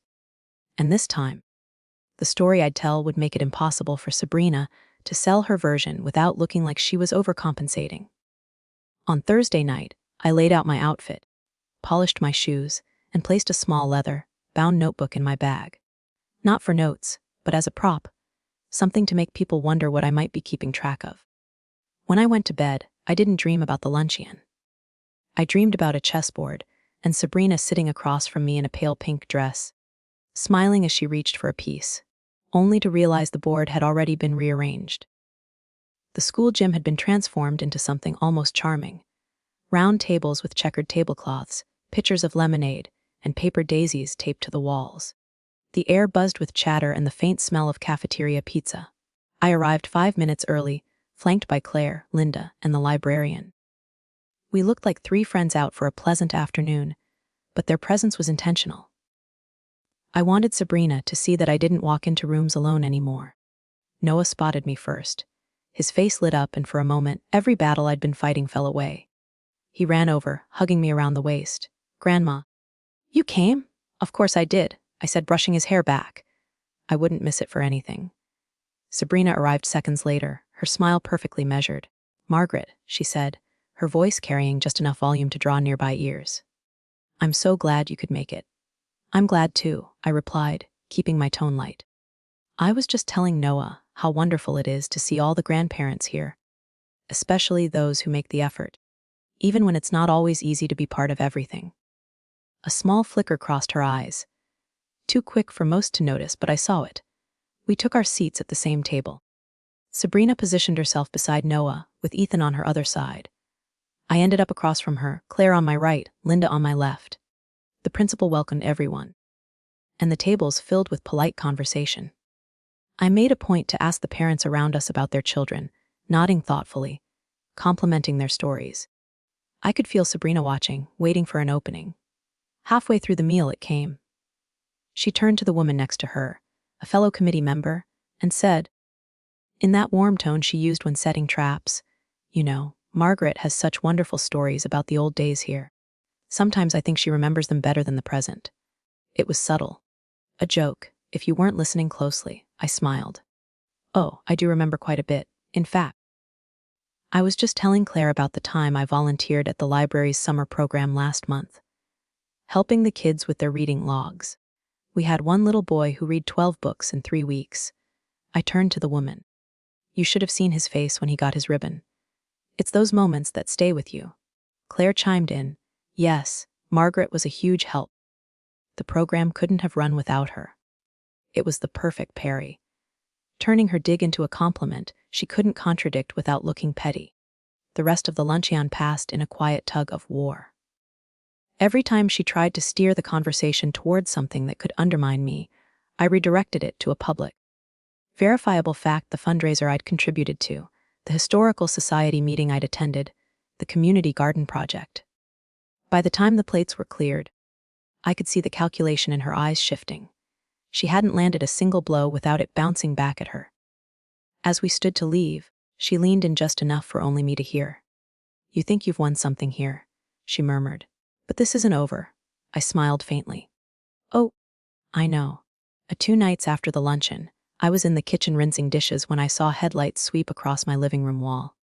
And this time, the story I'd tell would make it impossible for Sabrina to sell her version without looking like she was overcompensating. On Thursday night, I laid out my outfit, polished my shoes, and placed a small leather-bound notebook in my bag. Not for notes, but as a prop, something to make people wonder what I might be keeping track of. When I went to bed, I didn't dream about the luncheon. I dreamed about a chessboard and Sabrina sitting across from me in a pale pink dress, smiling as she reached for a piece, only to realize the board had already been rearranged. The school gym had been transformed into something almost charming. Round tables with checkered tablecloths, pitchers of lemonade, and paper daisies taped to the walls. The air buzzed with chatter and the faint smell of cafeteria pizza. I arrived 5 minutes early, flanked by Claire, Linda, and the librarian. We looked like 3 friends out for a pleasant afternoon, but their presence was intentional. I wanted Sabrina to see that I didn't walk into rooms alone anymore. Noah spotted me first. His face lit up, and for a moment, every battle I'd been fighting fell away. He ran over, hugging me around the waist. "Grandma." "You came?" "Of course I did," I said, brushing his hair back. I wouldn't miss it for anything. Sabrina arrived seconds later, her smile perfectly measured. "Margaret," she said, her voice carrying just enough volume to draw nearby ears. "I'm so glad you could make it." "I'm glad too," I replied, keeping my tone light. I was just telling Noah how wonderful it is to see all the grandparents here, especially those who make the effort, even when it's not always easy to be part of everything. A small flicker crossed her eyes. Too quick for most to notice, but I saw it. We took our seats at the same table. Sabrina positioned herself beside Noah, with Ethan on her other side. I ended up across from her, Claire on my right, Linda on my left. The principal welcomed everyone, and the tables filled with polite conversation. I made a point to ask the parents around us about their children, nodding thoughtfully, complimenting their stories. I could feel Sabrina watching, waiting for an opening. Halfway through the meal it came. She turned to the woman next to her, a fellow committee member, and said, in that warm tone she used when setting traps, "You know, Margaret has such wonderful stories about the old days here. Sometimes I think she remembers them better than the present." It was subtle. A joke, if you weren't listening closely. I smiled. "Oh, I do remember quite a bit. In fact, I was just telling Claire about the time I volunteered at the library's summer program last month, helping the kids with their reading logs. We had one little boy who read 12 books in 3 weeks. I turned to the woman. You should have seen his face when he got his ribbon. It's those moments that stay with you." Claire chimed in. "Yes, Margaret was a huge help. The program couldn't have run without her." It was the perfect parry. Turning her dig into a compliment she couldn't contradict without looking petty. The rest of the luncheon passed in a quiet tug of war. Every time she tried to steer the conversation towards something that could undermine me, I redirected it to a public, verifiable fact: the fundraiser I'd contributed to, the Historical Society meeting I'd attended, the community garden project. By the time the plates were cleared, I could see the calculation in her eyes shifting. She hadn't landed a single blow without it bouncing back at her. As we stood to leave, she leaned in just enough for only me to hear. "You think you've won something here," she murmured. "But this isn't over." I smiled faintly. "Oh, I know." 2 nights after the luncheon, I was in the kitchen rinsing dishes when I saw headlights sweep across my living room wall.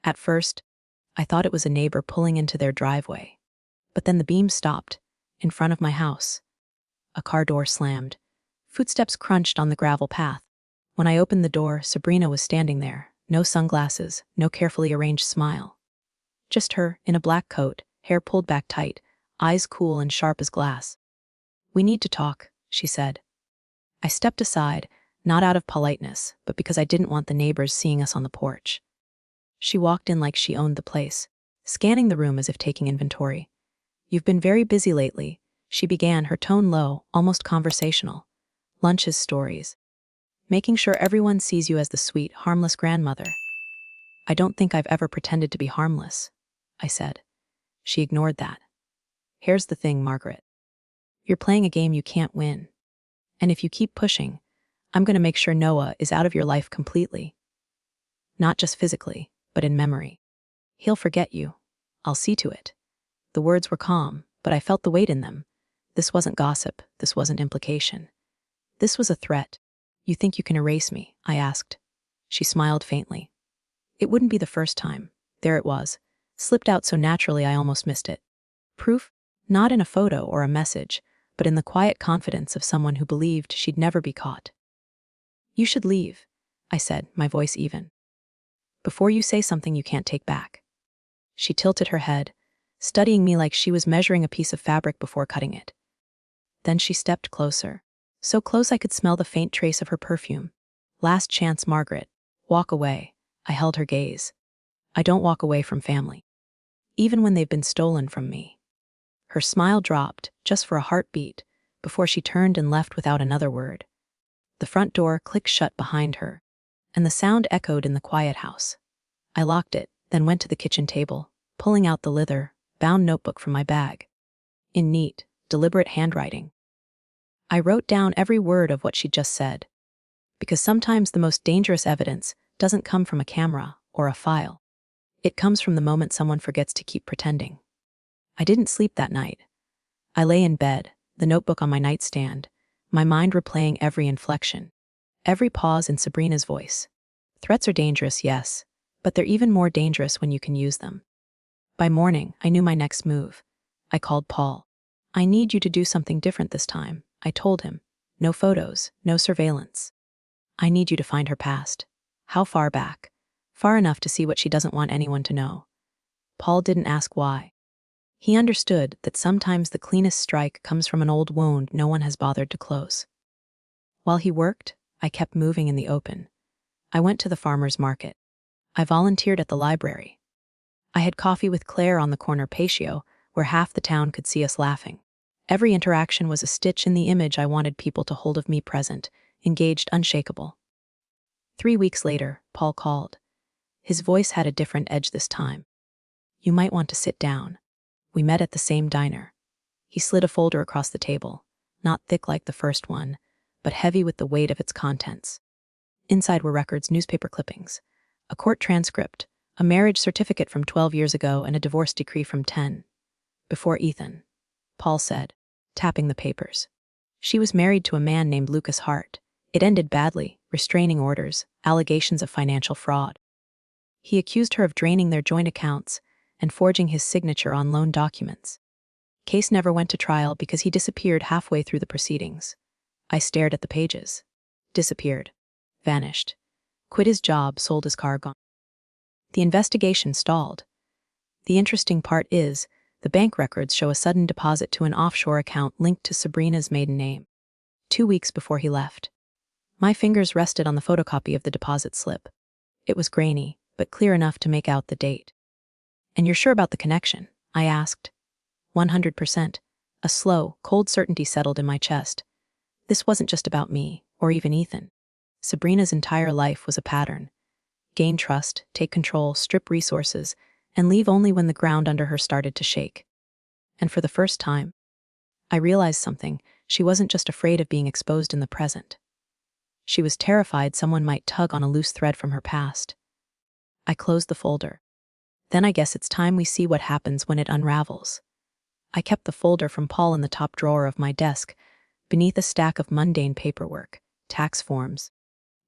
At first, I thought it was a neighbor pulling into their driveway. But then the beam stopped, in front of my house. A car door slammed. Footsteps crunched on the gravel path. When I opened the door, Sabrina was standing there. No sunglasses, no carefully arranged smile. Just her, in a black coat, hair pulled back tight, eyes cool and sharp as glass. "We need to talk," she said. I stepped aside, not out of politeness, but because I didn't want the neighbors seeing us on the porch. She walked in like she owned the place, scanning the room as if taking inventory. "You've been very busy lately," she began, her tone low, almost conversational. "Lunches, stories. Making sure everyone sees you as the sweet, harmless grandmother." "I don't think I've ever pretended to be harmless," I said. She ignored that. "Here's the thing, Margaret. You're playing a game you can't win. And if you keep pushing, I'm going to make sure Noah is out of your life completely. Not just physically, but in memory. He'll forget you. I'll see to it." The words were calm, but I felt the weight in them. This wasn't gossip. This wasn't implication. This was a threat. "You think you can erase me?" I asked. She smiled faintly. It wouldn't be the first time. There it was, slipped out so naturally I almost missed it. Proof? Not in a photo or a message, but in the quiet confidence of someone who believed she'd never be caught. "You should leave," I said, my voice even. "Before you say something you can't take back." She tilted her head, studying me like she was measuring a piece of fabric before cutting it. Then she stepped closer, so close I could smell the faint trace of her perfume. "Last chance, Margaret. Walk away." I held her gaze. "I don't walk away from family, even when they've been stolen from me." Her smile dropped, just for a heartbeat, before she turned and left without another word. The front door clicked shut behind her, and the sound echoed in the quiet house. I locked it, then went to the kitchen table, pulling out the leather-bound notebook from my bag. In neat, deliberate handwriting, I wrote down every word of what she'd just said. Because sometimes the most dangerous evidence doesn't come from a camera or a file. It comes from the moment someone forgets to keep pretending. I didn't sleep that night. I lay in bed, the notebook on my nightstand, my mind replaying every inflection, every pause in Sabrina's voice. Threats are dangerous, yes, but they're even more dangerous when you can use them. By morning, I knew my next move. I called Paul. "I need you to do something different this time," I told him. "No photos, no surveillance. I need you to find her past." "How far back?" "Far enough to see what she doesn't want anyone to know." Paul didn't ask why. He understood that sometimes the cleanest strike comes from an old wound no one has bothered to close. While he worked, I kept moving in the open. I went to the farmer's market. I volunteered at the library. I had coffee with Claire on the corner patio, where half the town could see us laughing. Every interaction was a stitch in the image I wanted people to hold of me, present, engaged, unshakable. 3 weeks later, Paul called. His voice had a different edge this time. "You might want to sit down." We met at the same diner. He slid a folder across the table, not thick like the first one, but heavy with the weight of its contents. Inside were records, newspaper clippings, a court transcript, a marriage certificate from 12 years ago, and a divorce decree from 10. "Before Ethan," Paul said, tapping the papers. "She was married to a man named Lucas Hart. It ended badly, restraining orders, allegations of financial fraud. He accused her of draining their joint accounts and forging his signature on loan documents. Case never went to trial because he disappeared halfway through the proceedings." I stared at the pages. Disappeared. Vanished. Quit his job, sold his car, gone. The investigation stalled. The interesting part is, the bank records show a sudden deposit to an offshore account linked to Sabrina's maiden name. 2 weeks before he left. My fingers rested on the photocopy of the deposit slip. It was grainy, but clear enough to make out the date. "And you're sure about the connection?" I asked. 100%. A slow, cold certainty settled in my chest. This wasn't just about me, or even Ethan. Sabrina's entire life was a pattern. Gain trust, take control, strip resources, and leave only when the ground under her started to shake. And for the first time, I realized something. She wasn't just afraid of being exposed in the present. She was terrified someone might tug on a loose thread from her past. I closed the folder. Then I guess it's time we see what happens when it unravels. I kept the folder from Paul in the top drawer of my desk, beneath a stack of mundane paperwork, tax forms,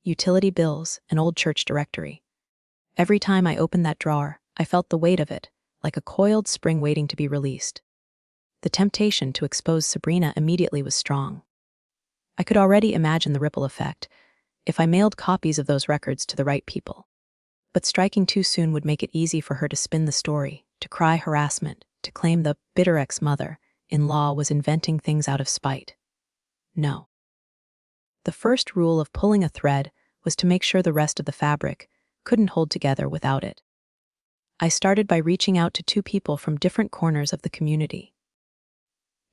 utility bills, and old church directory. Every time I opened that drawer, I felt the weight of it, like a coiled spring waiting to be released. The temptation to expose Sabrina immediately was strong. I could already imagine the ripple effect if I mailed copies of those records to the right people. But striking too soon would make it easy for her to spin the story, to cry harassment, to claim the bitter ex-mother-in-law was inventing things out of spite. No. The first rule of pulling a thread was to make sure the rest of the fabric couldn't hold together without it. I started by reaching out to two people from different corners of the community.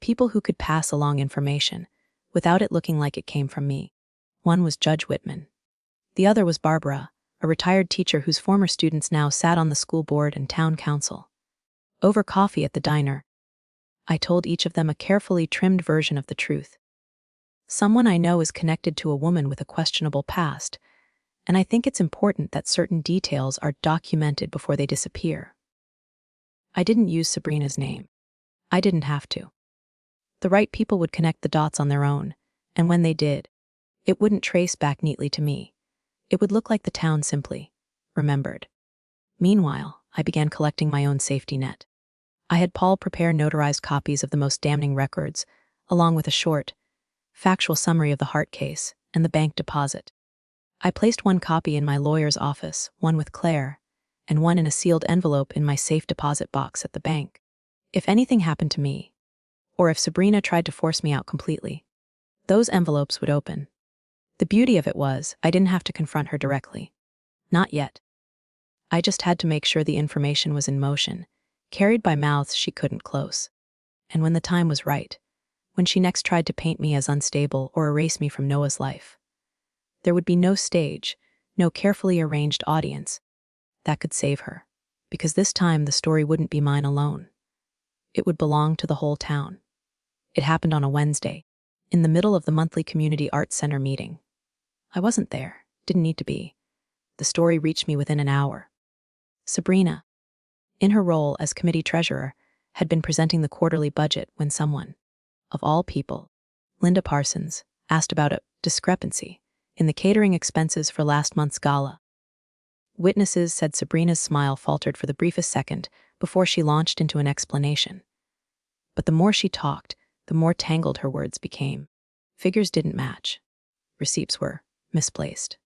People who could pass along information without it looking like it came from me. One was Judge Whitman. The other was Barbara, a retired teacher whose former students now sat on the school board and town council. Over coffee at the diner, I told each of them a carefully trimmed version of the truth. Someone I know is connected to a woman with a questionable past, and I think it's important that certain details are documented before they disappear. I didn't use Sabrina's name. I didn't have to. The right people would connect the dots on their own, and when they did, it wouldn't trace back neatly to me. It would look like the town simply remembered. Meanwhile, I began collecting my own safety net. I had Paul prepare notarized copies of the most damning records, along with a short, factual summary of the Hart case and the bank deposit. I placed one copy in my lawyer's office, one with Claire, and one in a sealed envelope in my safe deposit box at the bank. If anything happened to me, or if Sabrina tried to force me out completely, those envelopes would open. The beauty of it was, I didn't have to confront her directly. Not yet. I just had to make sure the information was in motion, carried by mouths she couldn't close. And when the time was right, when she next tried to paint me as unstable or erase me from Noah's life, there would be no stage, no carefully arranged audience that could save her, because this time the story wouldn't be mine alone. It would belong to the whole town. It happened on a Wednesday, in the middle of the monthly community arts center meeting. I wasn't there, didn't need to be. The story reached me within an hour. Sabrina, in her role as committee treasurer, had been presenting the quarterly budget when someone, of all people, Linda Parsons, asked about a discrepancy in the catering expenses for last month's gala. Witnesses said Sabrina's smile faltered for the briefest second before she launched into an explanation. But the more she talked, the more tangled her words became. Figures didn't match. Receipts were misplaced.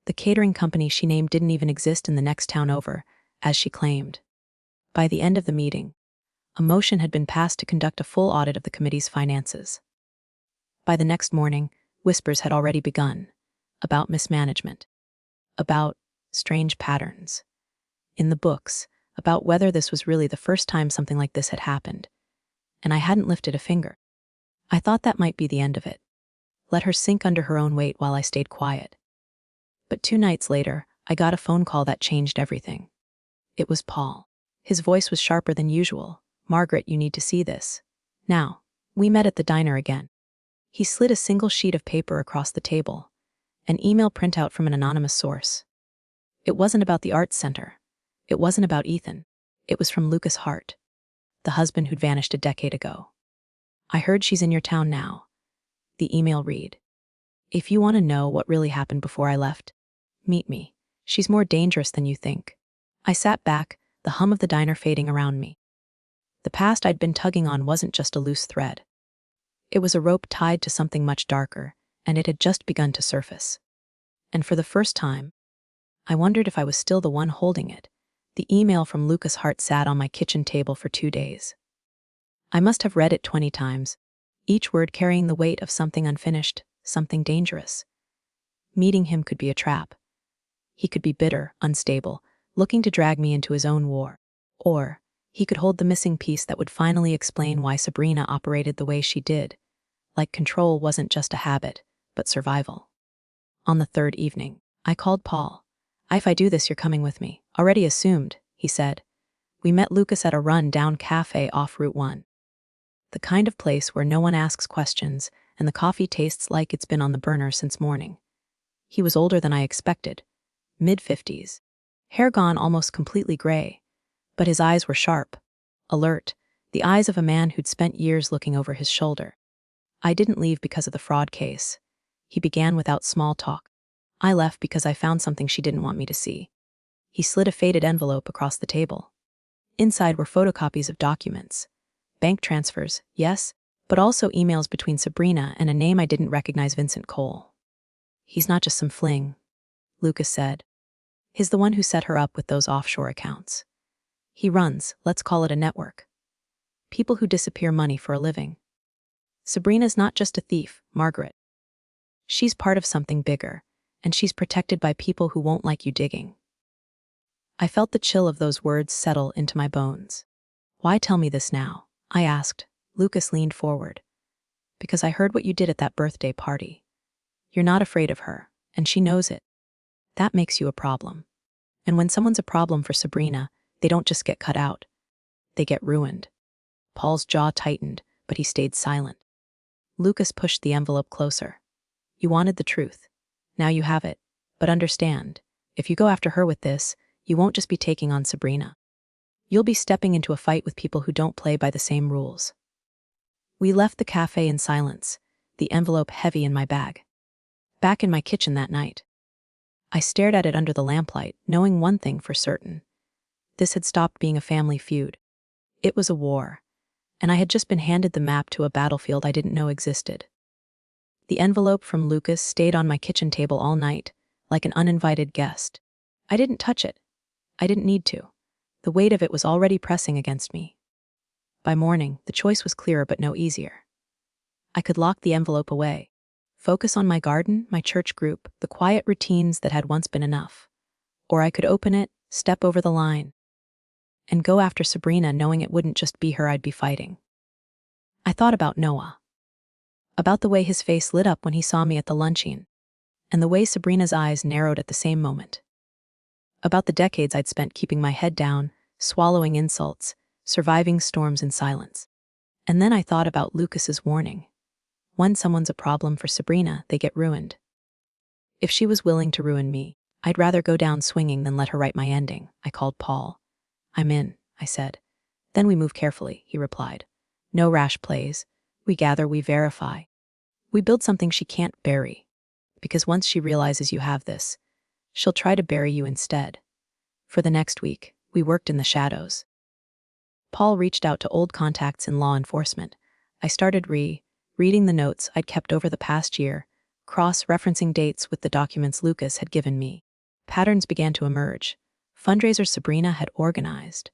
The catering company she named didn't even exist in the next town over, as she claimed. By the end of the meeting, a motion had been passed to conduct a full audit of the committee's finances. By the next morning, whispers had already begun about mismanagement, about strange patterns in the books, about whether this was really the first time something like this had happened. And I hadn't lifted a finger. I thought that might be the end of it. Let her sink under her own weight while I stayed quiet. But 2 nights later, I got a phone call that changed everything. It was Paul. His voice was sharper than usual. "Margaret, you need to see this. Now." We met at the diner again. He slid a single sheet of paper across the table, an email printout from an anonymous source. It wasn't about the arts center. It wasn't about Ethan. It was from Lucas Hart, the husband who'd vanished a decade ago. "I heard she's in your town now." The email read, "If you want to know what really happened before I left, meet me. She's more dangerous than you think." I sat back, the hum of the diner fading around me. The past I'd been tugging on wasn't just a loose thread. It was a rope tied to something much darker, and it had just begun to surface. And for the first time, I wondered if I was still the one holding it. The email from Lucas Hart sat on my kitchen table for 2 days. I must have read it 20 times, each word carrying the weight of something unfinished, something dangerous. Meeting him could be a trap. He could be bitter, unstable, looking to drag me into his own war. Or he could hold the missing piece that would finally explain why Sabrina operated the way she did. Like control wasn't just a habit, but survival. On the 3rd evening, I called Paul. "If I do this, you're coming with me." "Already assumed," he said. We met Lucas at a run-down cafe off Route 1. The kind of place where no one asks questions and the coffee tastes like it's been on the burner since morning. He was older than I expected, mid-50s, hair gone almost completely gray, but his eyes were sharp, alert, the eyes of a man who'd spent years looking over his shoulder. I didn't leave because of the fraud case. He began without small talk. I left because I found something she didn't want me to see. He slid a faded envelope across the table. Inside were photocopies of documents. Bank transfers, yes, but also emails between Sabrina and a name I didn't recognize, Vincent Cole. He's not just some fling, Lucas said. He's the one who set her up with those offshore accounts. He runs, let's call it a network. People who disappear money for a living. Sabrina's not just a thief, Margaret. She's part of something bigger, and she's protected by people who won't like you digging. I felt the chill of those words settle into my bones. Why tell me this now? I asked. Lucas leaned forward. Because I heard what you did at that birthday party. You're not afraid of her, and she knows it. That makes you a problem. And when someone's a problem for Sabrina, they don't just get cut out. They get ruined. Paul's jaw tightened, but he stayed silent. Lucas pushed the envelope closer. You wanted the truth. Now you have it. But understand, if you go after her with this, you won't just be taking on Sabrina. You'll be stepping into a fight with people who don't play by the same rules. We left the cafe in silence, the envelope heavy in my bag. Back in my kitchen that night, I stared at it under the lamplight, knowing one thing for certain. This had stopped being a family feud. It was a war, and I had just been handed the map to a battlefield I didn't know existed. The envelope from Lucas stayed on my kitchen table all night, like an uninvited guest. I didn't touch it. I didn't need to. The weight of it was already pressing against me. By morning, the choice was clearer but no easier. I could lock the envelope away, focus on my garden, my church group, the quiet routines that had once been enough. Or I could open it, step over the line, and go after Sabrina, knowing it wouldn't just be her I'd be fighting. I thought about Noah. About the way his face lit up when he saw me at the luncheon, and the way Sabrina's eyes narrowed at the same moment. About the decades I'd spent keeping my head down, swallowing insults, surviving storms in silence. And then I thought about Lucas's warning. When someone's a problem for Sabrina, they get ruined. If she was willing to ruin me, I'd rather go down swinging than let her write my ending. I called Paul. I'm in, I said. Then we move carefully, he replied. No rash plays. We gather, we verify. We build something she can't bury. Because once she realizes you have this, she'll try to bury you instead. For the next week, we worked in the shadows. Paul reached out to old contacts in law enforcement. I started reading the notes I'd kept over the past year, cross-referencing dates with the documents Lucas had given me. Patterns began to emerge. Fundraisers Sabrina had organized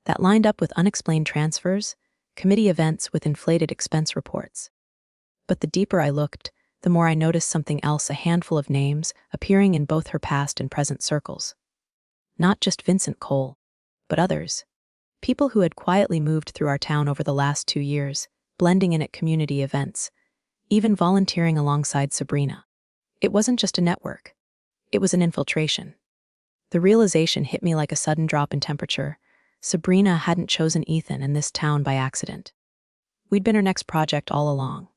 that lined up with unexplained transfers, committee events with inflated expense reports. But the deeper I looked, the more I noticed something else, a handful of names appearing in both her past and present circles. Not just Vincent Cole, but others. People who had quietly moved through our town over the last 2 years, blending in at community events, even volunteering alongside Sabrina. It wasn't just a network. It was an infiltration. The realization hit me like a sudden drop in temperature. Sabrina hadn't chosen Ethan and this town by accident. We'd been her next project all along.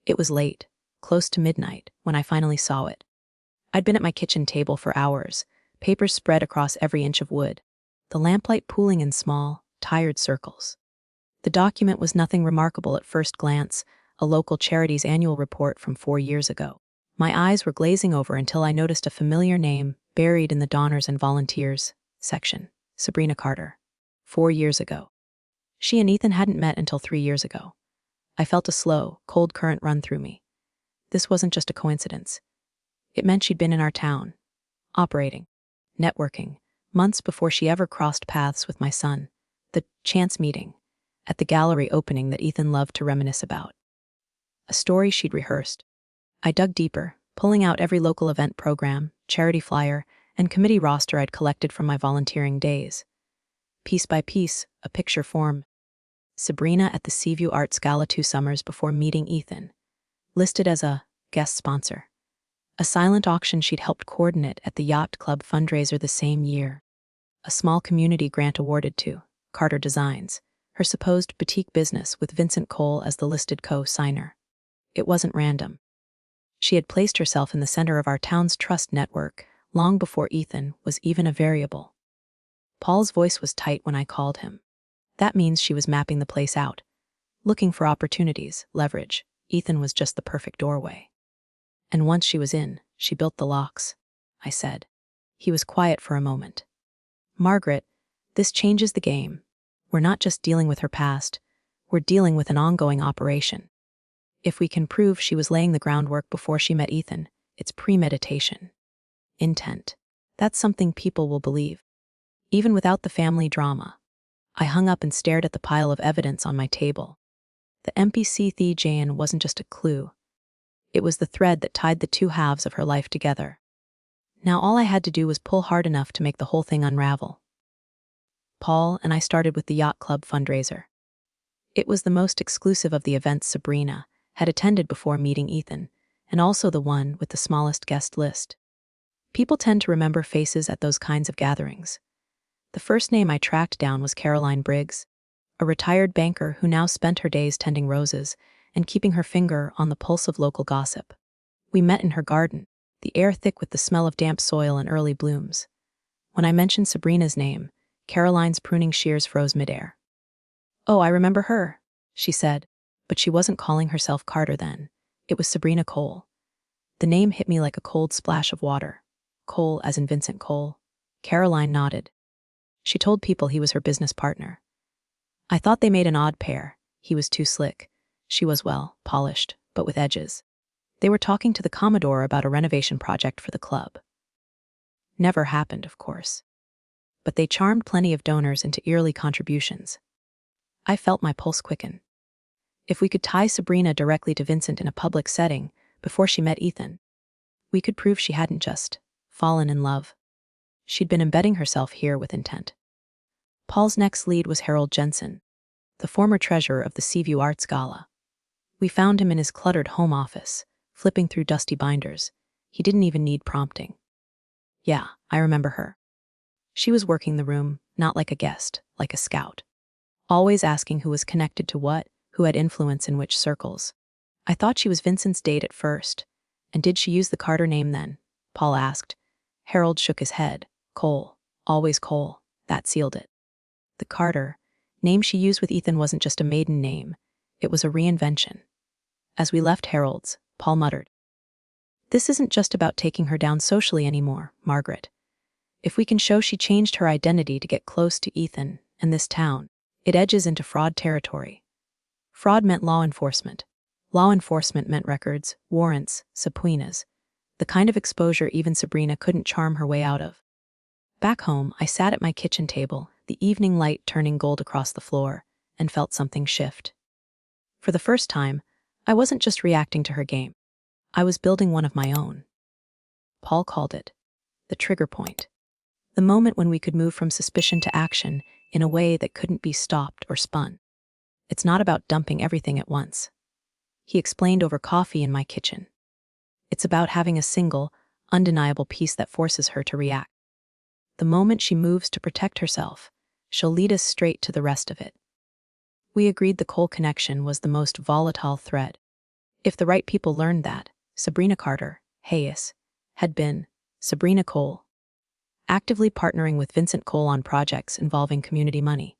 It was late, close to midnight, when I finally saw it. I'd been at my kitchen table for hours, papers spread across every inch of wood, the lamplight pooling in small, tired circles. The document was nothing remarkable at first glance, a local charity's annual report from 4 years ago. My eyes were glazing over until I noticed a familiar name buried in the donors and volunteers section, Sabrina Carter. 4 years ago. She and Ethan hadn't met until 3 years ago. I felt a slow, cold current run through me. This wasn't just a coincidence. It meant she'd been in our town, operating, networking, months before she ever crossed paths with my son, the chance meeting, at the gallery opening that Ethan loved to reminisce about. A story she'd rehearsed. I dug deeper, pulling out every local event program, charity flyer, and committee roster I'd collected from my volunteering days. Piece by piece, a picture formed. Sabrina at the Seaview Arts Gala 2 summers before meeting Ethan, listed as a guest sponsor. A silent auction she'd helped coordinate at the Yacht Club fundraiser the same year. A small community grant awarded to Carter Designs, her supposed boutique business with Vincent Cole as the listed co-signer. It wasn't random. She had placed herself in the center of our town's trust network long before Ethan was even a variable. Paul's voice was tight when I called him. That means she was mapping the place out, looking for opportunities, leverage. Ethan was just the perfect doorway. And once she was in, she built the locks, I said. He was quiet for a moment. Margaret, this changes the game. We're not just dealing with her past, we're dealing with an ongoing operation. If we can prove she was laying the groundwork before she met Ethan, it's premeditation. Intent. That's something people will believe. Even without the family drama. I hung up and stared at the pile of evidence on my table. The MPC Thejan wasn't just a clue. It was the thread that tied the two halves of her life together. Now all I had to do was pull hard enough to make the whole thing unravel. Paul and I started with the yacht club fundraiser. It was the most exclusive of the events Sabrina had attended before meeting Ethan, and also the one with the smallest guest list. People tend to remember faces at those kinds of gatherings. The first name I tracked down was Caroline Briggs, a retired banker who now spent her days tending roses and keeping her finger on the pulse of local gossip. We met in her garden, the air thick with the smell of damp soil and early blooms. When I mentioned Sabrina's name, Caroline's pruning shears froze midair. "Oh, I remember her," she said, but she wasn't calling herself Carter then. It was Sabrina Cole. The name hit me like a cold splash of water. Cole as in Vincent Cole. Caroline nodded. She told people he was her business partner. I thought they made an odd pair. He was too slick. She was, well, polished, but with edges. They were talking to the Commodore about a renovation project for the club. Never happened, of course. But they charmed plenty of donors into yearly contributions. I felt my pulse quicken. If we could tie Sabrina directly to Vincent in a public setting before she met Ethan, we could prove she hadn't just fallen in love. She'd been embedding herself here with intent. Paul's next lead was Harold Jensen, the former treasurer of the Seaview Arts Gala. We found him in his cluttered home office, flipping through dusty binders. He didn't even need prompting. Yeah, I remember her. She was working the room, not like a guest, like a scout. Always asking who was connected to what, who had influence in which circles. I thought she was Vincent's date at first. And did she use the Carter name then? Paul asked. Harold shook his head. Cole. Always Cole. That sealed it. The Carter name she used with Ethan wasn't just a maiden name. It was a reinvention. As we left Harold's, Paul muttered, "This isn't just about taking her down socially anymore, Margaret. If we can show she changed her identity to get close to Ethan and this town, it edges into fraud territory." Fraud meant law enforcement. Law enforcement meant records, warrants, subpoenas, the kind of exposure even Sabrina couldn't charm her way out of. Back home, I sat at my kitchen table, the evening light turning gold across the floor, and felt something shift. For the first time, I wasn't just reacting to her game. I was building one of my own. Paul called it the trigger point. The moment when we could move from suspicion to action in a way that couldn't be stopped or spun. It's not about dumping everything at once. He explained over coffee in my kitchen. It's about having a single, undeniable piece that forces her to react. The moment she moves to protect herself, she'll lead us straight to the rest of it. We agreed the Cole connection was the most volatile thread. If the right people learned that, Sabrina Carter, Hayes, had been Sabrina Cole, actively partnering with Vincent Cole on projects involving community money,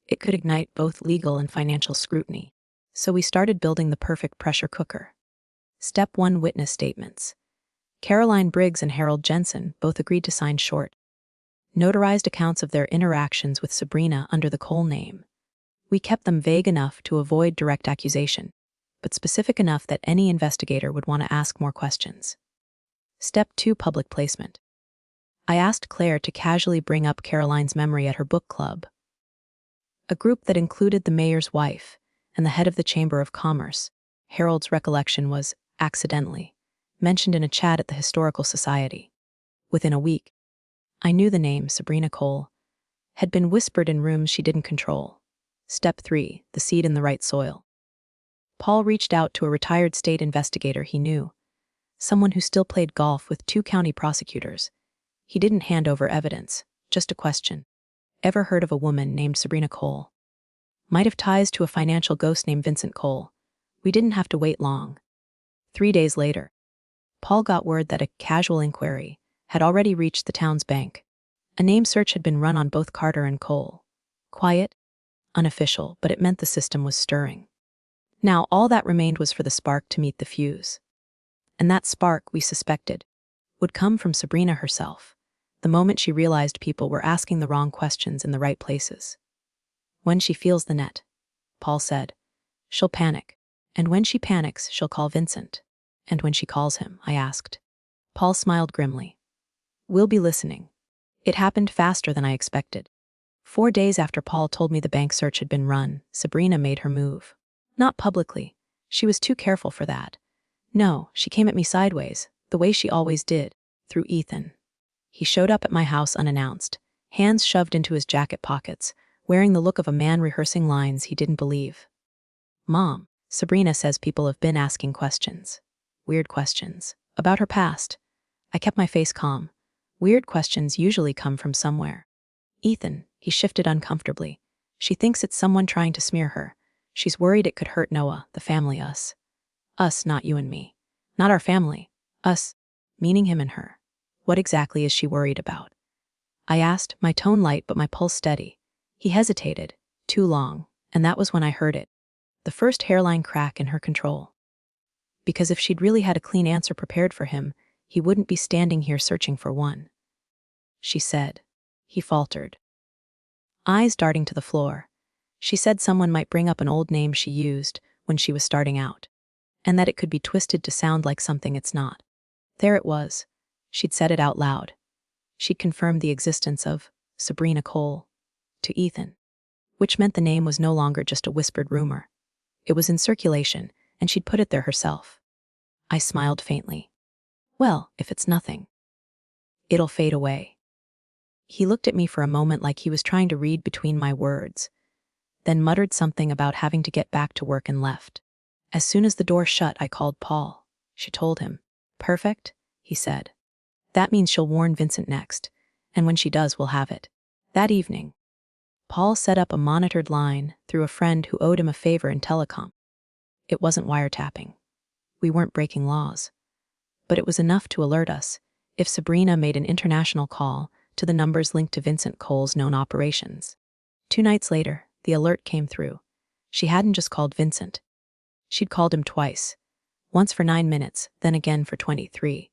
it could ignite both legal and financial scrutiny. So we started building the perfect pressure cooker. Step 1: witness statements. Caroline Briggs and Harold Jensen both agreed to sign short, notarized accounts of their interactions with Sabrina under the Cole name. We kept them vague enough to avoid direct accusation, but specific enough that any investigator would want to ask more questions. Step 2: public placement. I asked Claire to casually bring up Caroline's memory at her book club, a group that included the mayor's wife and the head of the Chamber of Commerce. Harold's recollection was, accidentally, mentioned in a chat at the Historical Society. Within a week, I knew the name, Sabrina Cole, had been whispered in rooms she didn't control. Step 3: the seed in the right soil. Paul reached out to a retired state investigator he knew, someone who still played golf with 2 county prosecutors. He didn't hand over evidence, just a question. Ever heard of a woman named Sabrina Cole? Might have ties to a financial ghost named Vincent Cole. We didn't have to wait long. 3 days later, Paul got word that a casual inquiry had already reached the town's bank. A name search had been run on both Carter and Cole. Quiet, unofficial, but it meant the system was stirring. Now all that remained was for the spark to meet the fuse. And that spark, we suspected, would come from Sabrina herself, the moment she realized people were asking the wrong questions in the right places. When she feels the net, Paul said, she'll panic. And when she panics, she'll call Vincent. And when she calls him, I asked. Paul smiled grimly. We'll be listening. It happened faster than I expected. 4 days after Paul told me the bank search had been run, Sabrina made her move. Not publicly. She was too careful for that. No, she came at me sideways, the way she always did, through Ethan. He showed up at my house unannounced, hands shoved into his jacket pockets, wearing the look of a man rehearsing lines he didn't believe. Mom, Sabrina says people have been asking questions. Weird questions. About her past. I kept my face calm. Weird questions usually come from somewhere. Ethan, he shifted uncomfortably. She thinks it's someone trying to smear her. She's worried it could hurt Noah, the family, us. Us, not you and me. Not our family. Us, meaning him and her. What exactly is she worried about? I asked, my tone light but my pulse steady. He hesitated, too long, and that was when I heard it. The first hairline crack in her control. Because if she'd really had a clean answer prepared for him, he wouldn't be standing here searching for one. She said. He faltered. Eyes darting to the floor. She said someone might bring up an old name she used when she was starting out, and that it could be twisted to sound like something it's not. There it was. She'd said it out loud. She'd confirmed the existence of Sabrina Cole to Ethan, which meant the name was no longer just a whispered rumor. It was in circulation, and she'd put it there herself. I smiled faintly. Well, if it's nothing, it'll fade away. He looked at me for a moment like he was trying to read between my words, then muttered something about having to get back to work and left. As soon as the door shut, I called Paul. She told him. Perfect, he said. That means she'll warn Vincent next, and when she does, we'll have it. That evening, Paul set up a monitored line through a friend who owed him a favor in telecom. It wasn't wiretapping. We weren't breaking laws. But it was enough to alert us if Sabrina made an international call to the numbers linked to Vincent Cole's known operations. 2 nights later, the alert came through. She hadn't just called Vincent. She'd called him twice. Once for 9 minutes, then again for 23.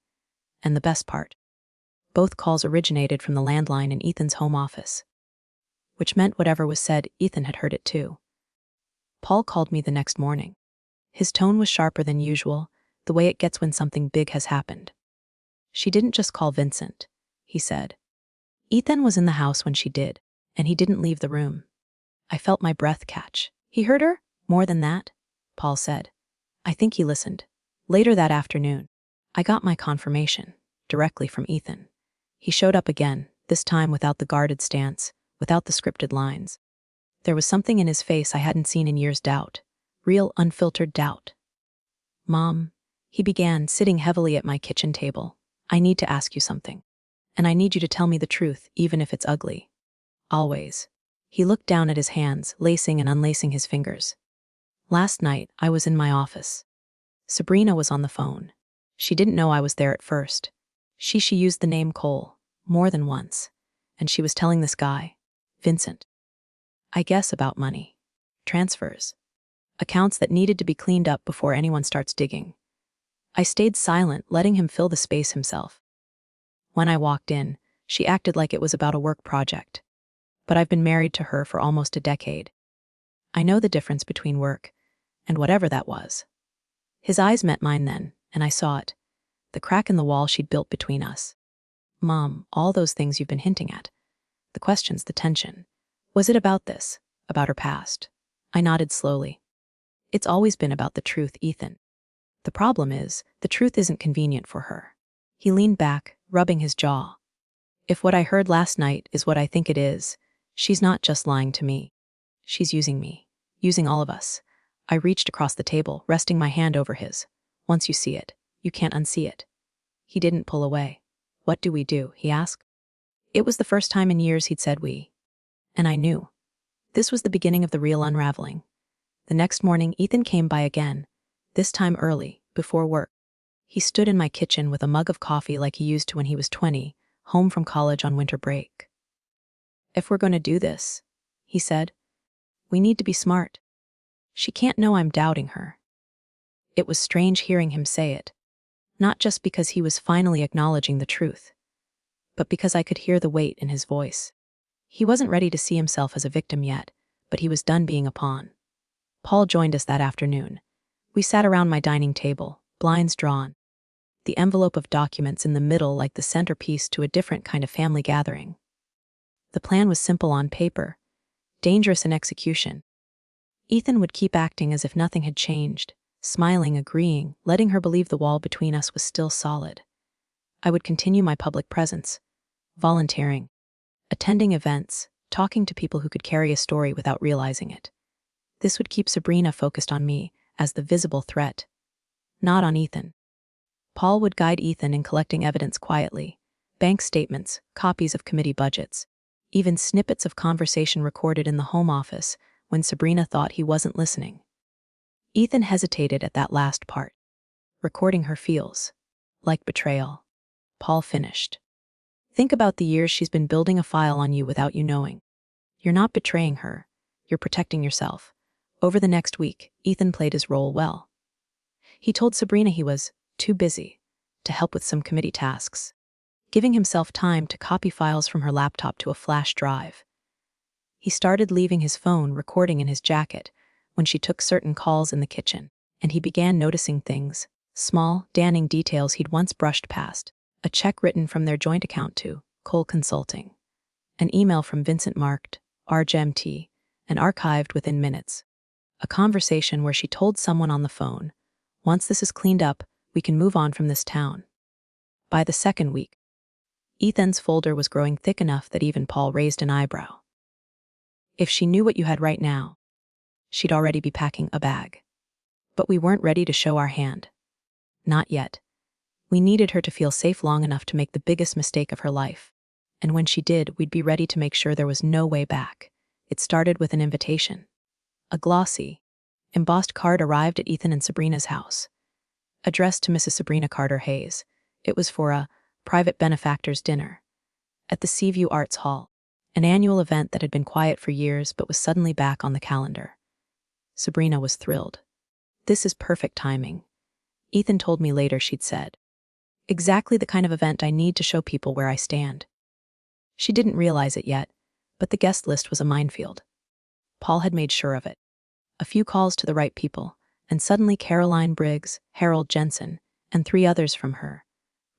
And the best part, both calls originated from the landline in Ethan's home office. Which meant whatever was said, Ethan had heard it too. Paul called me the next morning. His tone was sharper than usual, the way it gets when something big has happened. She didn't just call Vincent, he said. Ethan was in the house when she did, and he didn't leave the room. I felt my breath catch. He heard her? More than that? Paul said. I think he listened. Later that afternoon, I got my confirmation, directly from Ethan. He showed up again, this time without the guarded stance, without the scripted lines. There was something in his face I hadn't seen in years. Doubt. Real, unfiltered doubt. Mom, he began, sitting heavily at my kitchen table. I need to ask you something. And I need you to tell me the truth, even if it's ugly. Always. He looked down at his hands, lacing and unlacing his fingers. Last night, I was in my office. Sabrina was on the phone. She didn't know I was there at first. She used the name Cole, more than once. And she was telling this guy, Vincent, I guess about money. Transfers. Accounts that needed to be cleaned up before anyone starts digging. I stayed silent, letting him fill the space himself. When I walked in, she acted like it was about a work project. But I've been married to her for almost a decade. I know the difference between work and whatever that was. His eyes met mine then, and I saw it. The crack in the wall she'd built between us. Mom, all those things you've been hinting at. The questions, the tension. Was it about this? About her past? I nodded slowly. It's always been about the truth, Ethan. The problem is, the truth isn't convenient for her. He leaned back, rubbing his jaw. If what I heard last night is what I think it is, she's not just lying to me. She's using me. Using all of us. I reached across the table, resting my hand over his. Once you see it, you can't unsee it. He didn't pull away. What do we do? He asked. It was the first time in years he'd said we. And I knew. This was the beginning of the real unraveling. The next morning, Ethan came by again, this time early, before work. He stood in my kitchen with a mug of coffee like he used to when he was 20, home from college on winter break. "If we're going to do this," he said, "we need to be smart. She can't know I'm doubting her." It was strange hearing him say it, not just because he was finally acknowledging the truth, but because I could hear the weight in his voice. He wasn't ready to see himself as a victim yet, but he was done being a pawn. Paul joined us that afternoon. We sat around my dining table, blinds drawn, the envelope of documents in the middle like the centerpiece to a different kind of family gathering. The plan was simple on paper, dangerous in execution. Ethan would keep acting as if nothing had changed, smiling, agreeing, letting her believe the wall between us was still solid. I would continue my public presence, volunteering, attending events, talking to people who could carry a story without realizing it. This would keep Sabrina focused on me as the visible threat, not on Ethan. Paul would guide Ethan in collecting evidence quietly, bank statements, copies of committee budgets, even snippets of conversation recorded in the home office when Sabrina thought he wasn't listening. Ethan hesitated at that last part. Recording her feels like betrayal. Paul finished. "Think about the years she's been building a file on you without you knowing. You're not betraying her. You're protecting yourself." Over the next week, Ethan played his role well. He told Sabrina he was too busy to help with some committee tasks, giving himself time to copy files from her laptop to a flash drive. He started leaving his phone recording in his jacket when she took certain calls in the kitchen, and he began noticing things, small, damning details he'd once brushed past. A check written from their joint account to Cole Consulting, an email from Vincent marked RGMT and archived within minutes, a conversation where she told someone on the phone, "Once this is cleaned up, we can move on from this town." By the second week, Ethan's folder was growing thick enough that even Paul raised an eyebrow. If she knew what you had right now, she'd already be packing a bag. But we weren't ready to show our hand. Not yet. We needed her to feel safe long enough to make the biggest mistake of her life. And when she did, we'd be ready to make sure there was no way back. It started with an invitation. A glossy, embossed card arrived at Ethan and Sabrina's house. Addressed to Mrs. Sabrina Carter Hayes, it was for a private benefactors dinner at the Seaview Arts Hall, an annual event that had been quiet for years but was suddenly back on the calendar. Sabrina was thrilled. "This is perfect timing," Ethan told me later she'd said. "Exactly the kind of event I need to show people where I stand." She didn't realize it yet, but the guest list was a minefield. Paul had made sure of it. A few calls to the right people, and suddenly Caroline Briggs, Harold Jensen, and 3 others from her,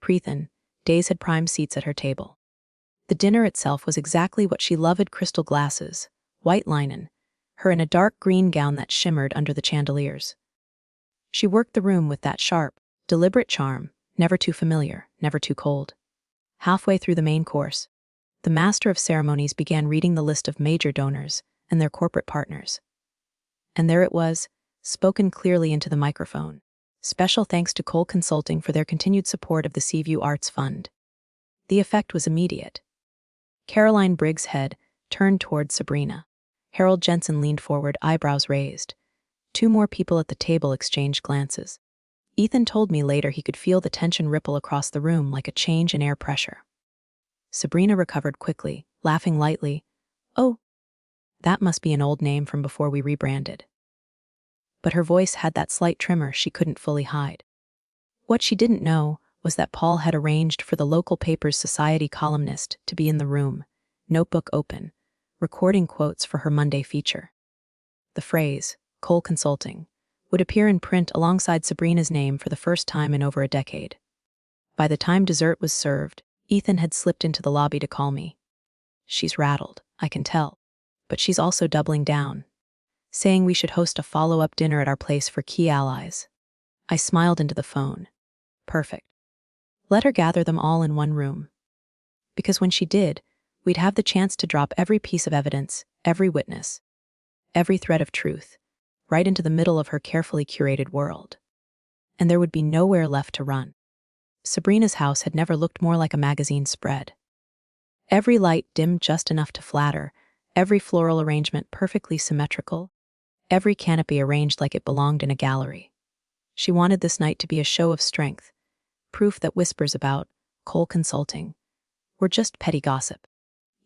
Preethan, days had prime seats at her table. The dinner itself was exactly what she loved: crystal glasses, white linen, her in a dark green gown that shimmered under the chandeliers. She worked the room with that sharp, deliberate charm, never too familiar, never too cold. Halfway through the main course, the master of ceremonies began reading the list of major donors and their corporate partners. And there it was, spoken clearly into the microphone. Special thanks to Cole Consulting for their continued support of the Seaview Arts Fund. The effect was immediate. Caroline Briggs' head turned toward Sabrina. Harold Jensen leaned forward, eyebrows raised. 2 more people at the table exchanged glances. Ethan told me later he could feel the tension ripple across the room like a change in air pressure. Sabrina recovered quickly, laughing lightly. "Oh, that must be an old name from before we rebranded." But her voice had that slight tremor she couldn't fully hide. What she didn't know was that Paul had arranged for the local paper's society columnist to be in the room, notebook open, recording quotes for her Monday feature. The phrase, Cole Consulting, would appear in print alongside Sabrina's name for the first time in over a decade. By the time dessert was served, Ethan had slipped into the lobby to call me. "She's rattled, I can tell, but she's also doubling down, saying we should host a follow-up dinner at our place for key allies." I smiled into the phone. Perfect. Let her gather them all in one room. Because when she did, we'd have the chance to drop every piece of evidence, every witness, every thread of truth, right into the middle of her carefully curated world. And there would be nowhere left to run. Sabrina's house had never looked more like a magazine spread. Every light dimmed just enough to flatter, Every floral arrangement perfectly symmetrical, every canopy arranged like it belonged in a gallery. She wanted this night to be a show of strength, proof that whispers about Cole Consulting were just petty gossip.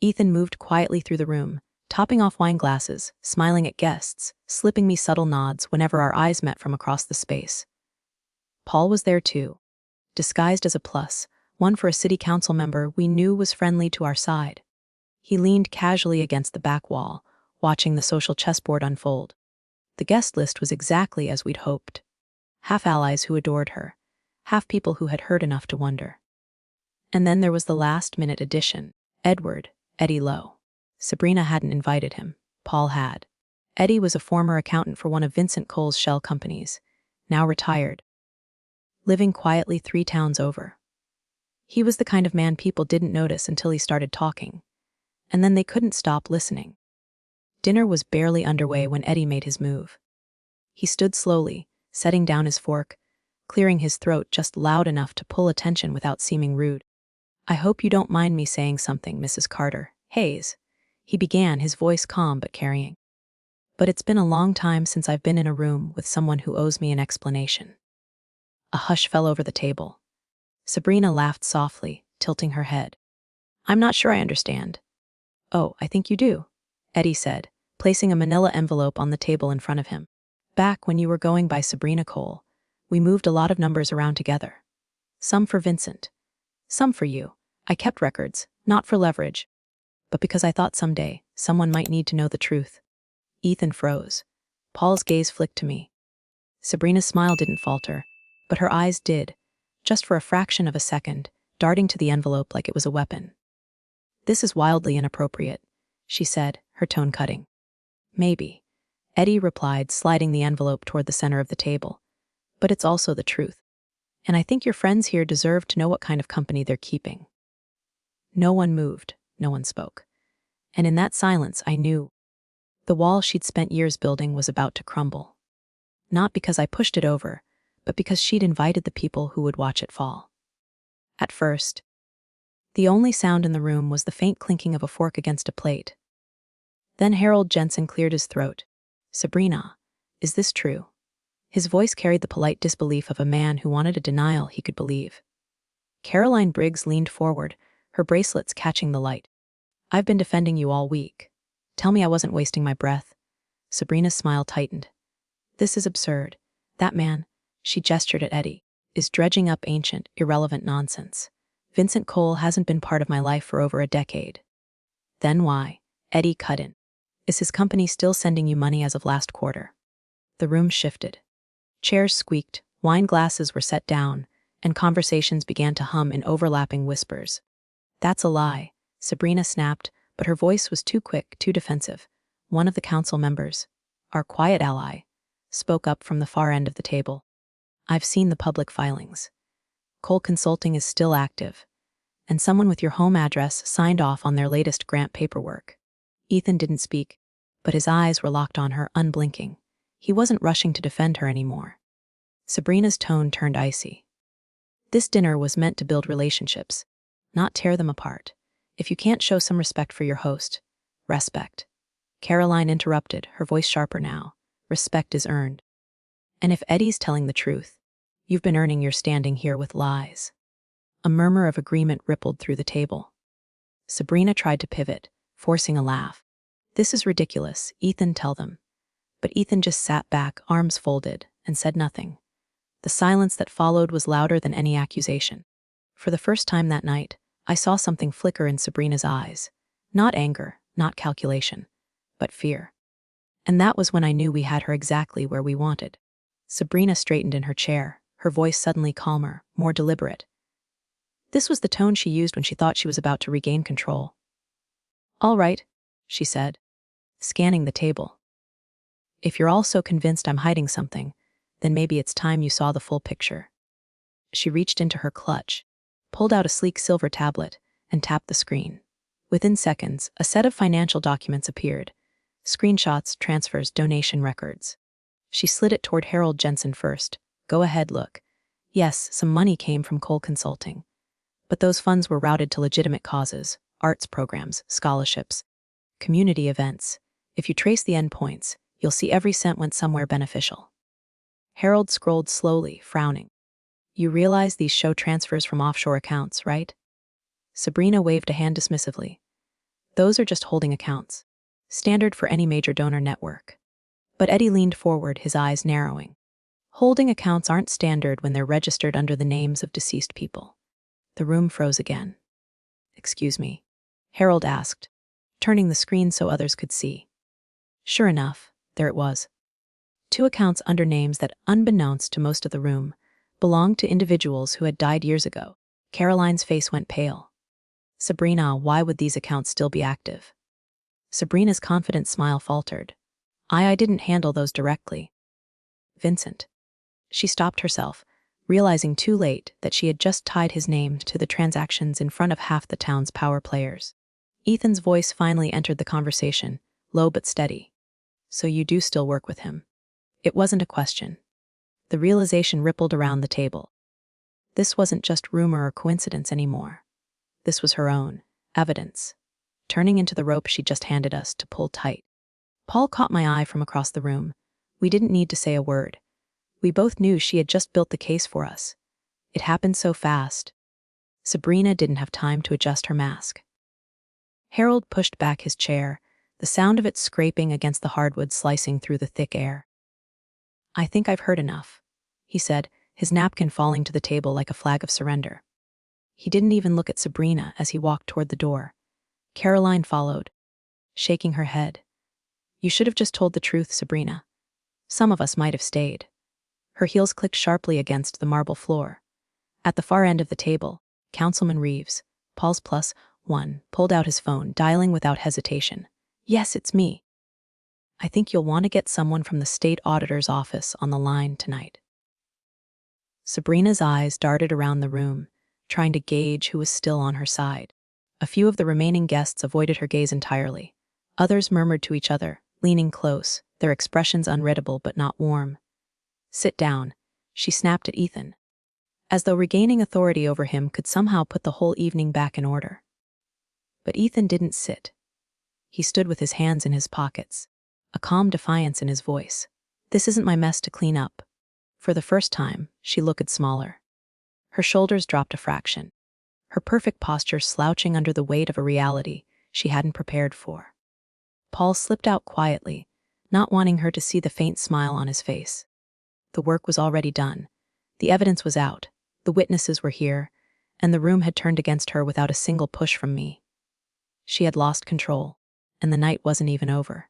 Ethan moved quietly through the room, topping off wine glasses, smiling at guests, slipping me subtle nods whenever our eyes met from across the space. Paul was there too, disguised as a plus, one for a city council member we knew was friendly to our side. He leaned casually against the back wall, watching the social chessboard unfold. The guest list was exactly as we'd hoped. Half allies who adored her, half people who had heard enough to wonder. And then there was the last-minute addition, Edward, Eddie Lowe. Sabrina hadn't invited him. Paul had. Eddie was a former accountant for one of Vincent Cole's shell companies, now retired, living quietly 3 towns over. He was the kind of man people didn't notice until he started talking, and then they couldn't stop listening. Dinner was barely underway when Eddie made his move. He stood slowly, setting down his fork, clearing his throat just loud enough to pull attention without seeming rude. "I hope you don't mind me saying something, Mrs. Carter. Hayes," he began, his voice calm but carrying. "But it's been a long time since I've been in a room with someone who owes me an explanation." A hush fell over the table. Sabrina laughed softly, tilting her head. "I'm not sure I understand." "Oh, I think you do," Eddie said, placing a manila envelope on the table in front of him. "Back when you were going by Sabrina Cole, we moved a lot of numbers around together. Some for Vincent, some for you. I kept records, not for leverage, but because I thought someday someone might need to know the truth." Ethan froze. Paul's gaze flicked to me. Sabrina's smile didn't falter, but her eyes did, just for a fraction of a second, darting to the envelope like it was a weapon. "This is wildly inappropriate," she said, her tone cutting. "Maybe," Eddie replied, sliding the envelope toward the center of the table. "But it's also the truth. And I think your friends here deserve to know what kind of company they're keeping." No one moved, no one spoke. And in that silence, I knew the wall she'd spent years building was about to crumble. Not because I pushed it over, but because she'd invited the people who would watch it fall. At first, the only sound in the room was the faint clinking of a fork against a plate. Then Harold Jensen cleared his throat. "Sabrina, is this true?" His voice carried the polite disbelief of a man who wanted a denial he could believe. Caroline Briggs leaned forward, her bracelets catching the light. "I've been defending you all week. Tell me I wasn't wasting my breath." Sabrina's smile tightened. "This is absurd. That man," she gestured at Eddie, "is dredging up ancient, irrelevant nonsense. Vincent Cole hasn't been part of my life for over a decade." "Then why?" Eddie cut in. "Is his company still sending you money as of last quarter?" The room shifted. Chairs squeaked, wine glasses were set down, and conversations began to hum in overlapping whispers. "That's a lie," Sabrina snapped, but her voice was too quick, too defensive. One of the council members, our quiet ally, spoke up from the far end of the table. "I've seen the public filings. Cole Consulting is still active, and someone with your home address signed off on their latest grant paperwork." Ethan didn't speak, but his eyes were locked on her, unblinking. He wasn't rushing to defend her anymore. Sabrina's tone turned icy. This dinner was meant to build relationships, not tear them apart. If you can't show some respect for your host, respect. Caroline interrupted, her voice sharper now. "Respect is earned. And if Eddie's telling the truth, you've been earning your standing here with lies." A murmur of agreement rippled through the table. Sabrina tried to pivot, forcing a laugh. "This is ridiculous, Ethan, tell them." But Ethan just sat back, arms folded, and said nothing. The silence that followed was louder than any accusation. For the first time that night, I saw something flicker in Sabrina's eyes. Not anger, not calculation, but fear. And that was when I knew we had her exactly where we wanted. Sabrina straightened in her chair, her voice suddenly calmer, more deliberate. This was the tone she used when she thought she was about to regain control. "All right," she said, scanning the table. "If you're all so convinced I'm hiding something, then maybe it's time you saw the full picture." She reached into her clutch, pulled out a sleek silver tablet, and tapped the screen. Within seconds, a set of financial documents appeared. Screenshots, transfers, donation records. She slid it toward Harold Jensen first. "Go ahead, look. Yes, some money came from Cole Consulting. But those funds were routed to legitimate causes, arts programs, scholarships. community events. If you trace the endpoints, you'll see every cent went somewhere beneficial. Harold scrolled slowly, frowning. You realize these show transfers from offshore accounts, right? Sabrina waved a hand dismissively. Those are just holding accounts. Standard for any major donor network. But Eddie leaned forward, his eyes narrowing. Holding accounts aren't standard when they're registered under the names of deceased people. The room froze again. Excuse me, Harold asked, turning the screen so others could see. Sure enough, there it was. 2 accounts under names that, unbeknownst to most of the room, belonged to individuals who had died years ago. Caroline's face went pale. Sabrina, why would these accounts still be active? Sabrina's confident smile faltered. I didn't handle those directly. Vincent. She stopped herself, realizing too late that she had just tied his name to the transactions in front of half the town's power players. Ethan's voice finally entered the conversation, low but steady. So you do still work with him? It wasn't a question. The realization rippled around the table. This wasn't just rumor or coincidence anymore. This was her own evidence, turning into the rope she just handed us to pull tight. Paul caught my eye from across the room. We didn't need to say a word. We both knew she had just built the case for us. It happened so fast. Sabrina didn't have time to adjust her mask. Harold pushed back his chair, the sound of it scraping against the hardwood slicing through the thick air. I think I've heard enough, he said, his napkin falling to the table like a flag of surrender. He didn't even look at Sabrina as he walked toward the door. Caroline followed, shaking her head. You should have just told the truth, Sabrina. Some of us might have stayed. Her heels clicked sharply against the marble floor. At the far end of the table, Councilman Reeves, Paul's +1, pulled out his phone, dialing without hesitation. Yes, it's me. I think you'll want to get someone from the state auditor's office on the line tonight. Sabrina's eyes darted around the room, trying to gauge who was still on her side. A few of the remaining guests avoided her gaze entirely. Others murmured to each other, leaning close, their expressions unreadable but not warm. Sit down, she snapped at Ethan, as though regaining authority over him could somehow put the whole evening back in order. But Ethan didn't sit. He stood with his hands in his pockets, a calm defiance in his voice. This isn't my mess to clean up. For the first time, she looked smaller. Her shoulders dropped a fraction, her perfect posture slouching under the weight of a reality she hadn't prepared for. Paul slipped out quietly, not wanting her to see the faint smile on his face. The work was already done. The evidence was out. The witnesses were here, and the room had turned against her without a single push from me. She had lost control, and the night wasn't even over.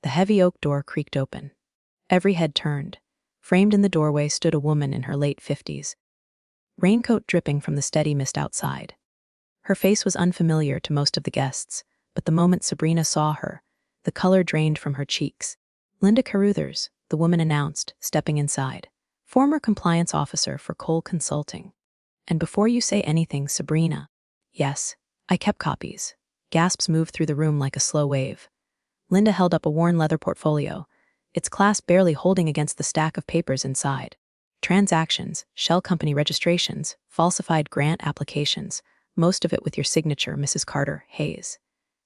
The heavy oak door creaked open. Every head turned. Framed in the doorway stood a woman in her late 50s, raincoat dripping from the steady mist outside. Her face was unfamiliar to most of the guests, but the moment Sabrina saw her, the color drained from her cheeks. Linda Carruthers, the woman announced, stepping inside. Former compliance officer for Cole Consulting. And before you say anything, Sabrina. Yes, I kept copies. Gasps moved through the room like a slow wave. Linda held up a worn leather portfolio, its clasp barely holding against the stack of papers inside. Transactions, shell company registrations, falsified grant applications, most of it with your signature, Mrs. Carter Hayes.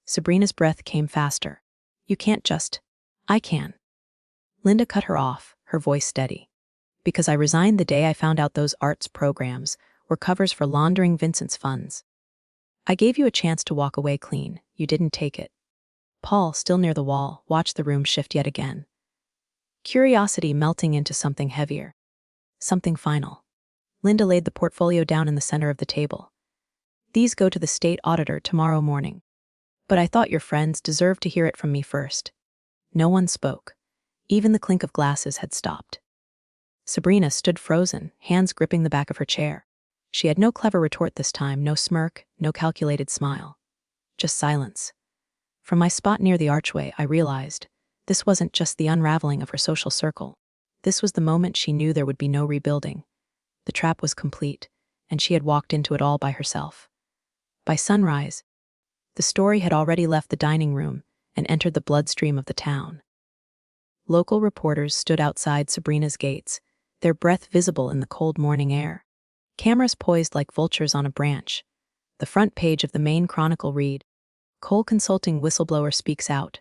Sabrina's breath came faster. You can't just. I can. Linda cut her off, her voice steady. Because I resigned the day I found out those arts programs were covers for laundering Vincent's funds. I gave you a chance to walk away clean. You didn't take it. Paul, still near the wall, watched the room shift yet again. Curiosity melting into something heavier. Something final. Linda laid the portfolio down in the center of the table. These go to the state auditor tomorrow morning. But I thought your friends deserved to hear it from me first. No one spoke. Even the clink of glasses had stopped. Sabrina stood frozen, hands gripping the back of her chair. She had no clever retort this time, no smirk, no calculated smile. Just silence. From my spot near the archway, I realized this wasn't just the unraveling of her social circle. This was the moment she knew there would be no rebuilding. The trap was complete, and she had walked into it all by herself. By sunrise, the story had already left the dining room and entered the bloodstream of the town. Local reporters stood outside Sabrina's gates, their breath visible in the cold morning air. Cameras poised like vultures on a branch. The front page of the main chronicle read, Cole Consulting whistleblower speaks out.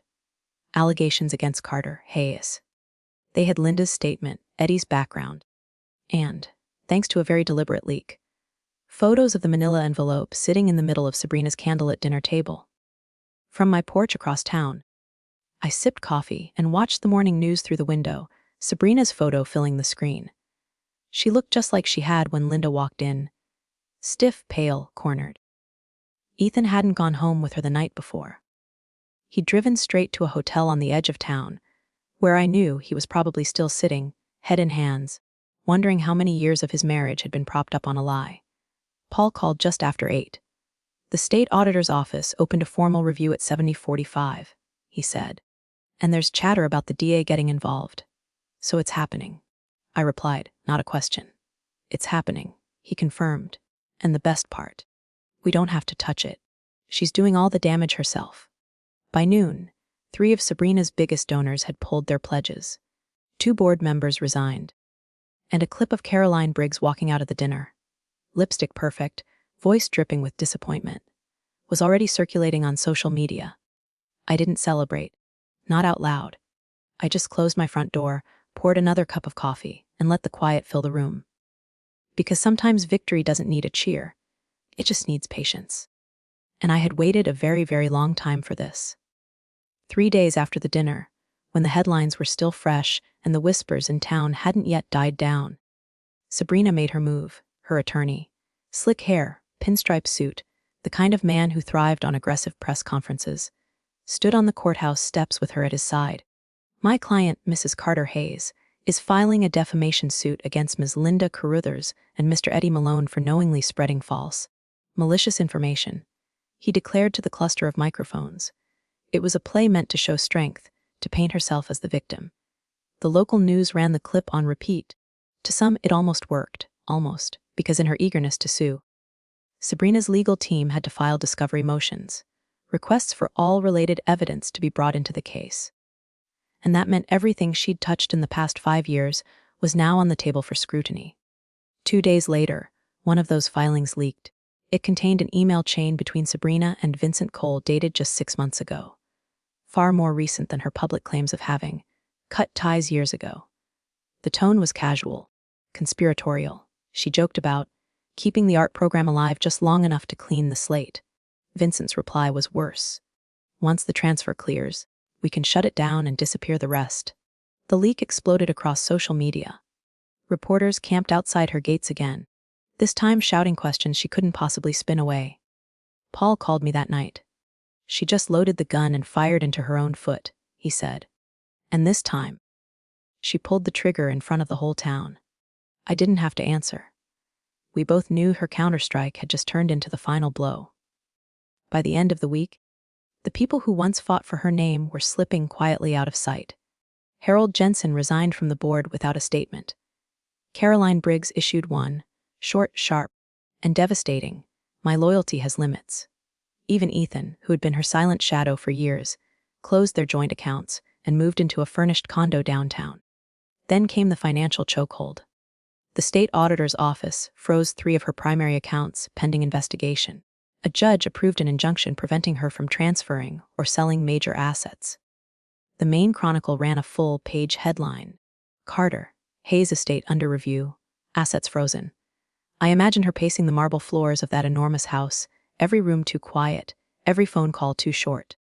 Allegations against Carter Hayes. They had Linda's statement, Eddie's background, and, thanks to a very deliberate leak, photos of the manila envelope sitting in the middle of Sabrina's candlelit dinner table. From my porch across town, I sipped coffee and watched the morning news through the window, Sabrina's photo filling the screen. She looked just like she had when Linda walked in, stiff, pale, cornered. Ethan hadn't gone home with her the night before. He'd driven straight to a hotel on the edge of town, where I knew he was probably still sitting, head in hands, wondering how many years of his marriage had been propped up on a lie. Paul called just after 8. The state auditor's office opened a formal review at 70:45, he said. And there's chatter about the DA getting involved. So it's happening. I replied, not a question. It's happening, he confirmed. And the best part, we don't have to touch it. She's doing all the damage herself. By noon, 3 of Sabrina's biggest donors had pulled their pledges. 2 board members resigned. And a clip of Caroline Briggs walking out of the dinner, lipstick perfect, voice dripping with disappointment, was already circulating on social media. I didn't celebrate, not out loud. I just closed my front door, poured another cup of coffee, and let the quiet fill the room. Because sometimes victory doesn't need a cheer, it just needs patience. And I had waited a very, very long time for this. 3 days after the dinner, when the headlines were still fresh and the whispers in town hadn't yet died down, Sabrina made her move, her attorney. Slick hair, pinstripe suit, the kind of man who thrived on aggressive press conferences, stood on the courthouse steps with her at his side. My client, Mrs. Carter Hayes, is filing a defamation suit against Ms. Linda Carruthers and Mr. Eddie Malone for knowingly spreading false, malicious information, he declared to the cluster of microphones. It was a play meant to show strength, to paint herself as the victim. The local news ran the clip on repeat. To some, it almost worked, because in her eagerness to sue, Sabrina's legal team had to file discovery motions, requests for all related evidence to be brought into the case. And that meant everything she'd touched in the past 5 years was now on the table for scrutiny. 2 days later, one of those filings leaked. It contained an email chain between Sabrina and Vincent Cole dated just 6 months ago, far more recent than her public claims of having cut ties years ago. The tone was casual, conspiratorial. She joked about keeping the art program alive just long enough to clean the slate. Vincent's reply was worse. Once the transfer clears, we can shut it down and disappear the rest. The leak exploded across social media. Reporters camped outside her gates again, this time shouting questions she couldn't possibly spin away. Paul called me that night. She just loaded the gun and fired into her own foot, he said. And this time, she pulled the trigger in front of the whole town. I didn't have to answer. We both knew her counterstrike had just turned into the final blow. By the end of the week, the people who once fought for her name were slipping quietly out of sight. Harold Jensen resigned from the board without a statement. Caroline Briggs issued one, short, sharp, and devastating. My loyalty has limits. Even Ethan, who had been her silent shadow for years, closed their joint accounts and moved into a furnished condo downtown. Then came the financial chokehold. The state auditor's office froze 3 of her primary accounts pending investigation. A judge approved an injunction preventing her from transferring or selling major assets. The Maine Chronicle ran a full-page headline: Carter, Hayes estate under review, assets frozen. I imagined her pacing the marble floors of that enormous house, every room too quiet, every phone call too short.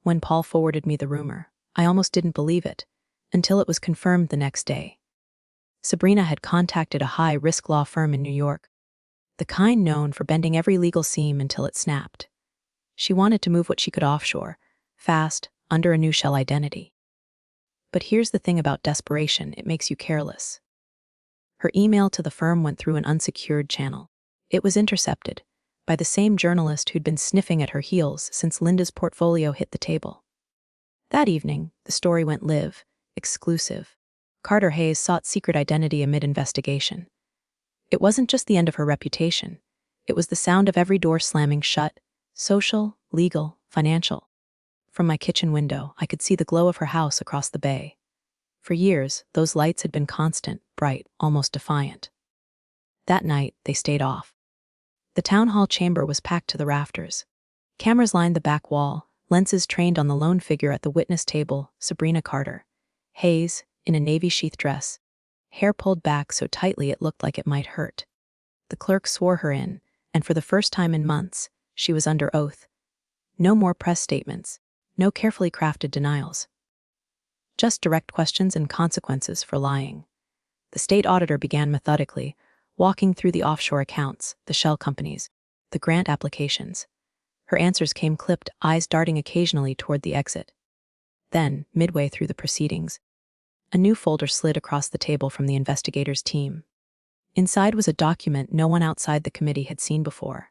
When Paul forwarded me the rumor, I almost didn't believe it, until it was confirmed the next day. Sabrina had contacted a high-risk law firm in New York, the kind known for bending every legal seam until it snapped. She wanted to move what she could offshore, fast, under a new shell identity. But here's the thing about desperation: it makes you careless. Her email to the firm went through an unsecured channel. It was intercepted by the same journalist who'd been sniffing at her heels since Linda's portfolio hit the table. That evening, the story went live, exclusive. Carter Hayes sought secret identity amid investigation. It wasn't just the end of her reputation. It was the sound of every door slamming shut, social, legal, financial. From my kitchen window, I could see the glow of her house across the bay. For years, those lights had been constant, bright, almost defiant. That night, they stayed off. The town hall chamber was packed to the rafters. Cameras lined the back wall, lenses trained on the lone figure at the witness table, Sabrina Carter. Hayes, in a navy sheath dress, hair pulled back so tightly it looked like it might hurt. The clerk swore her in, and for the first time in months, she was under oath. No more press statements, no carefully crafted denials. Just direct questions and consequences for lying. The state auditor began methodically, walking through the offshore accounts, the shell companies, the grant applications. Her answers came clipped, eyes darting occasionally toward the exit. Then, midway through the proceedings, a new folder slid across the table from the investigators' team. Inside was a document no one outside the committee had seen before.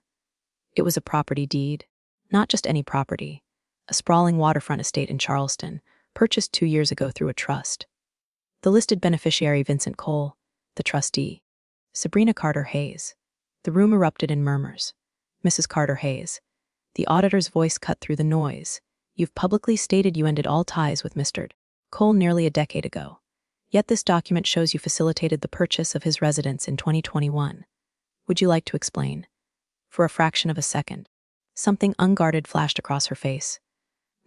It was a property deed, not just any property, a sprawling waterfront estate in Charleston, purchased 2 years ago through a trust. The listed beneficiary, Vincent Cole; the trustee, Sabrina Carter Hayes. The room erupted in murmurs. Mrs. Carter Hayes. The auditor's voice cut through the noise. You've publicly stated you ended all ties with Mr. Cole nearly a decade ago. Yet this document shows you facilitated the purchase of his residence in 2021. Would you like to explain? For a fraction of a second, something unguarded flashed across her face.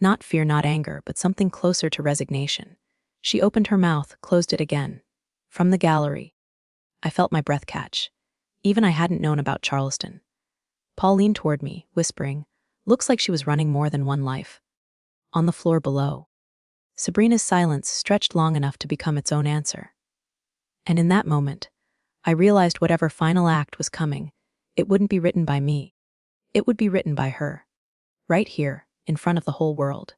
Not fear, not anger, but something closer to resignation. She opened her mouth, closed it again. From the gallery, I felt my breath catch. Even I hadn't known about Charleston. Paul leaned toward me, whispering, "Looks like she was running more than one life." On the floor below, Sabrina's silence stretched long enough to become its own answer. And in that moment, I realized whatever final act was coming, it wouldn't be written by me. It would be written by her. Right here, in front of the whole world.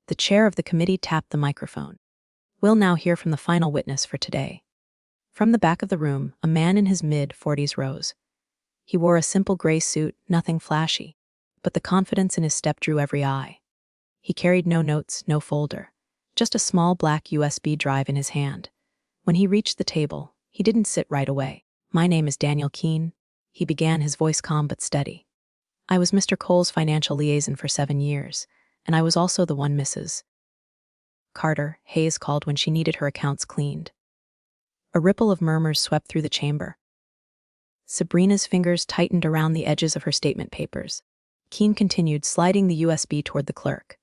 The chair of the committee tapped the microphone. We'll now hear from the final witness for today. From the back of the room, a man in his mid-40s rose. He wore a simple gray suit, nothing flashy, but the confidence in his step drew every eye. He carried no notes, no folder, just a small black USB drive in his hand. When he reached the table, he didn't sit right away. "My name is Daniel Keene," he began, his voice calm but steady. "I was Mr. Cole's financial liaison for 7 years, and I was also the one Mrs. Carter Hayes called when she needed her accounts cleaned." A ripple of murmurs swept through the chamber. Sabrina's fingers tightened around the edges of her statement papers. Keene continued, sliding the USB toward the clerk.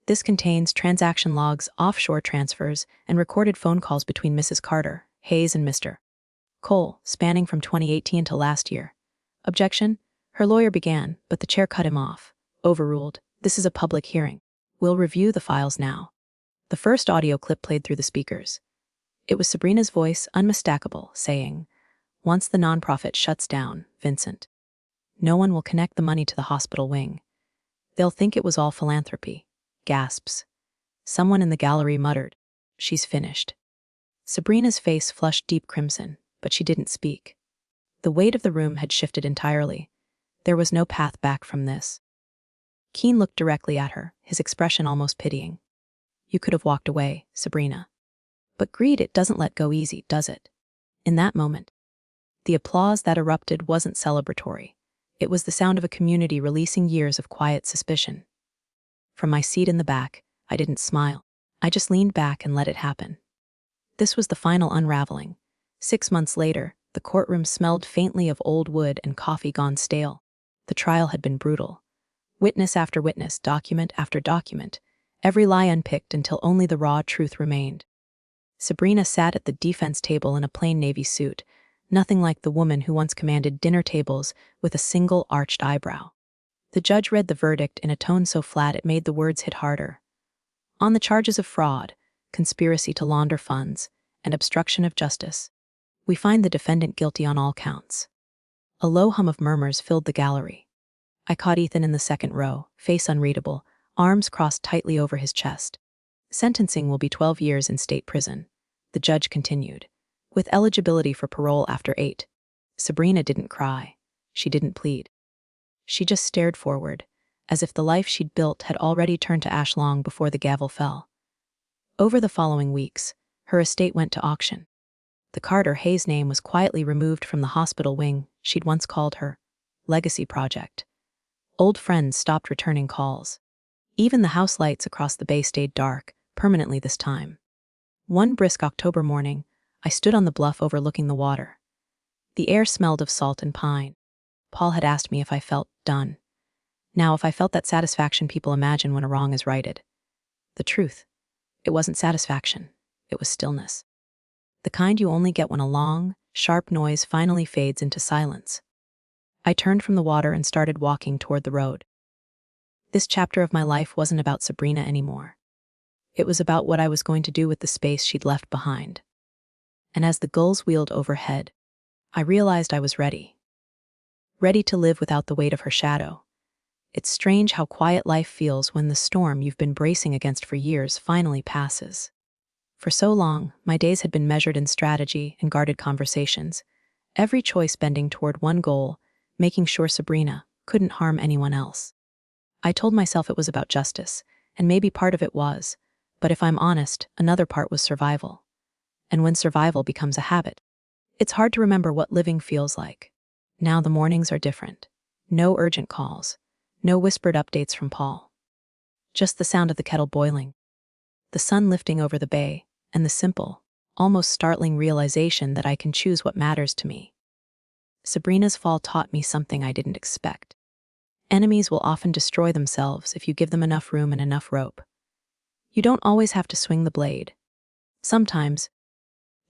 "This contains transaction logs, offshore transfers, and recorded phone calls between Mrs. Carter Hayes and Mr. Cole, spanning from 2018 to last year." "Objection?" her lawyer began, but the chair cut him off. "Overruled. This is a public hearing. We'll review the files now." The first audio clip played through the speakers. It was Sabrina's voice, unmistakable, saying, "Once the nonprofit shuts down, Vincent, no one will connect the money to the hospital wing. They'll think it was all philanthropy." Gasps. Someone in the gallery muttered, "She's finished." Sabrina's face flushed deep crimson, but she didn't speak. The weight of the room had shifted entirely. There was no path back from this. Keene looked directly at her, his expression almost pitying. "You could have walked away, Sabrina. But greed, it doesn't let go easy, does it?" In that moment, the applause that erupted wasn't celebratory. It was the sound of a community releasing years of quiet suspicion. From my seat in the back, I didn't smile. I just leaned back and let it happen. This was the final unraveling. 6 months later, the courtroom smelled faintly of old wood and coffee gone stale. The trial had been brutal. Witness after witness, document after document, every lie unpicked until only the raw truth remained. Sabrina sat at the defense table in a plain navy suit, nothing like the woman who once commanded dinner tables with a single arched eyebrow. The judge read the verdict in a tone so flat it made the words hit harder. On the charges of fraud, conspiracy to launder funds, and obstruction of justice, we find the defendant guilty on all counts. A low hum of murmurs filled the gallery. I caught Ethan in the second row, face unreadable, arms crossed tightly over his chest. "Sentencing will be 12 years in state prison," the judge continued, "with eligibility for parole after 8. Sabrina didn't cry. She didn't plead. She just stared forward, as if the life she'd built had already turned to ash long before the gavel fell. Over the following weeks, her estate went to auction. The Carter Hayes name was quietly removed from the hospital wing she'd once called her legacy project. Old friends stopped returning calls. Even the house lights across the bay stayed dark, permanently this time. One brisk October morning, I stood on the bluff overlooking the water. The air smelled of salt and pine. Paul had asked me if I felt done. Now, if I felt that satisfaction people imagine when a wrong is righted, the truth, it wasn't satisfaction, it was stillness. The kind you only get when a long, sharp noise finally fades into silence. I turned from the water and started walking toward the road. This chapter of my life wasn't about Sabrina anymore. It was about what I was going to do with the space she'd left behind. And as the gulls wheeled overhead, I realized I was ready. Ready to live without the weight of her shadow. It's strange how quiet life feels when the storm you've been bracing against for years finally passes. For so long, my days had been measured in strategy and guarded conversations, every choice bending toward one goal, making sure Sabrina couldn't harm anyone else. I told myself it was about justice, and maybe part of it was, but if I'm honest, another part was survival. And when survival becomes a habit, it's hard to remember what living feels like. Now the mornings are different. No urgent calls. No whispered updates from Paul. Just the sound of the kettle boiling, the sun lifting over the bay, and the simple, almost startling realization that I can choose what matters to me. Sabrina's fall taught me something I didn't expect. Enemies will often destroy themselves if you give them enough room and enough rope. You don't always have to swing the blade. Sometimes,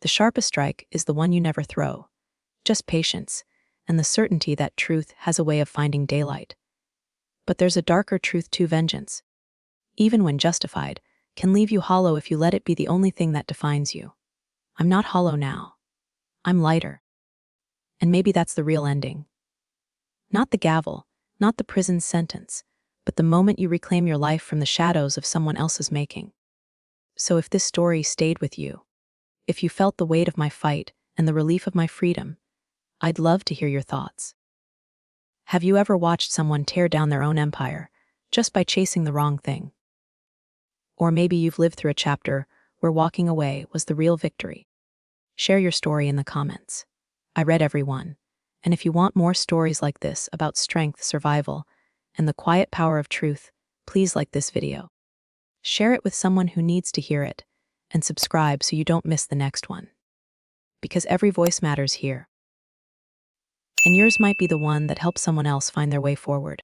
the sharpest strike is the one you never throw. Just patience, and the certainty that truth has a way of finding daylight. But there's a darker truth to vengeance. Even when justified, can leave you hollow if you let it be the only thing that defines you. I'm not hollow now. I'm lighter. And maybe that's the real ending. Not the gavel, not the prison sentence, but the moment you reclaim your life from the shadows of someone else's making. So if this story stayed with you, if you felt the weight of my fight and the relief of my freedom, I'd love to hear your thoughts. Have you ever watched someone tear down their own empire just by chasing the wrong thing? Or maybe you've lived through a chapter where walking away was the real victory. Share your story in the comments. I read every one. And if you want more stories like this about strength, survival, and the quiet power of truth, please like this video. Share it with someone who needs to hear it, and subscribe so you don't miss the next one. Because every voice matters here. And yours might be the one that helps someone else find their way forward.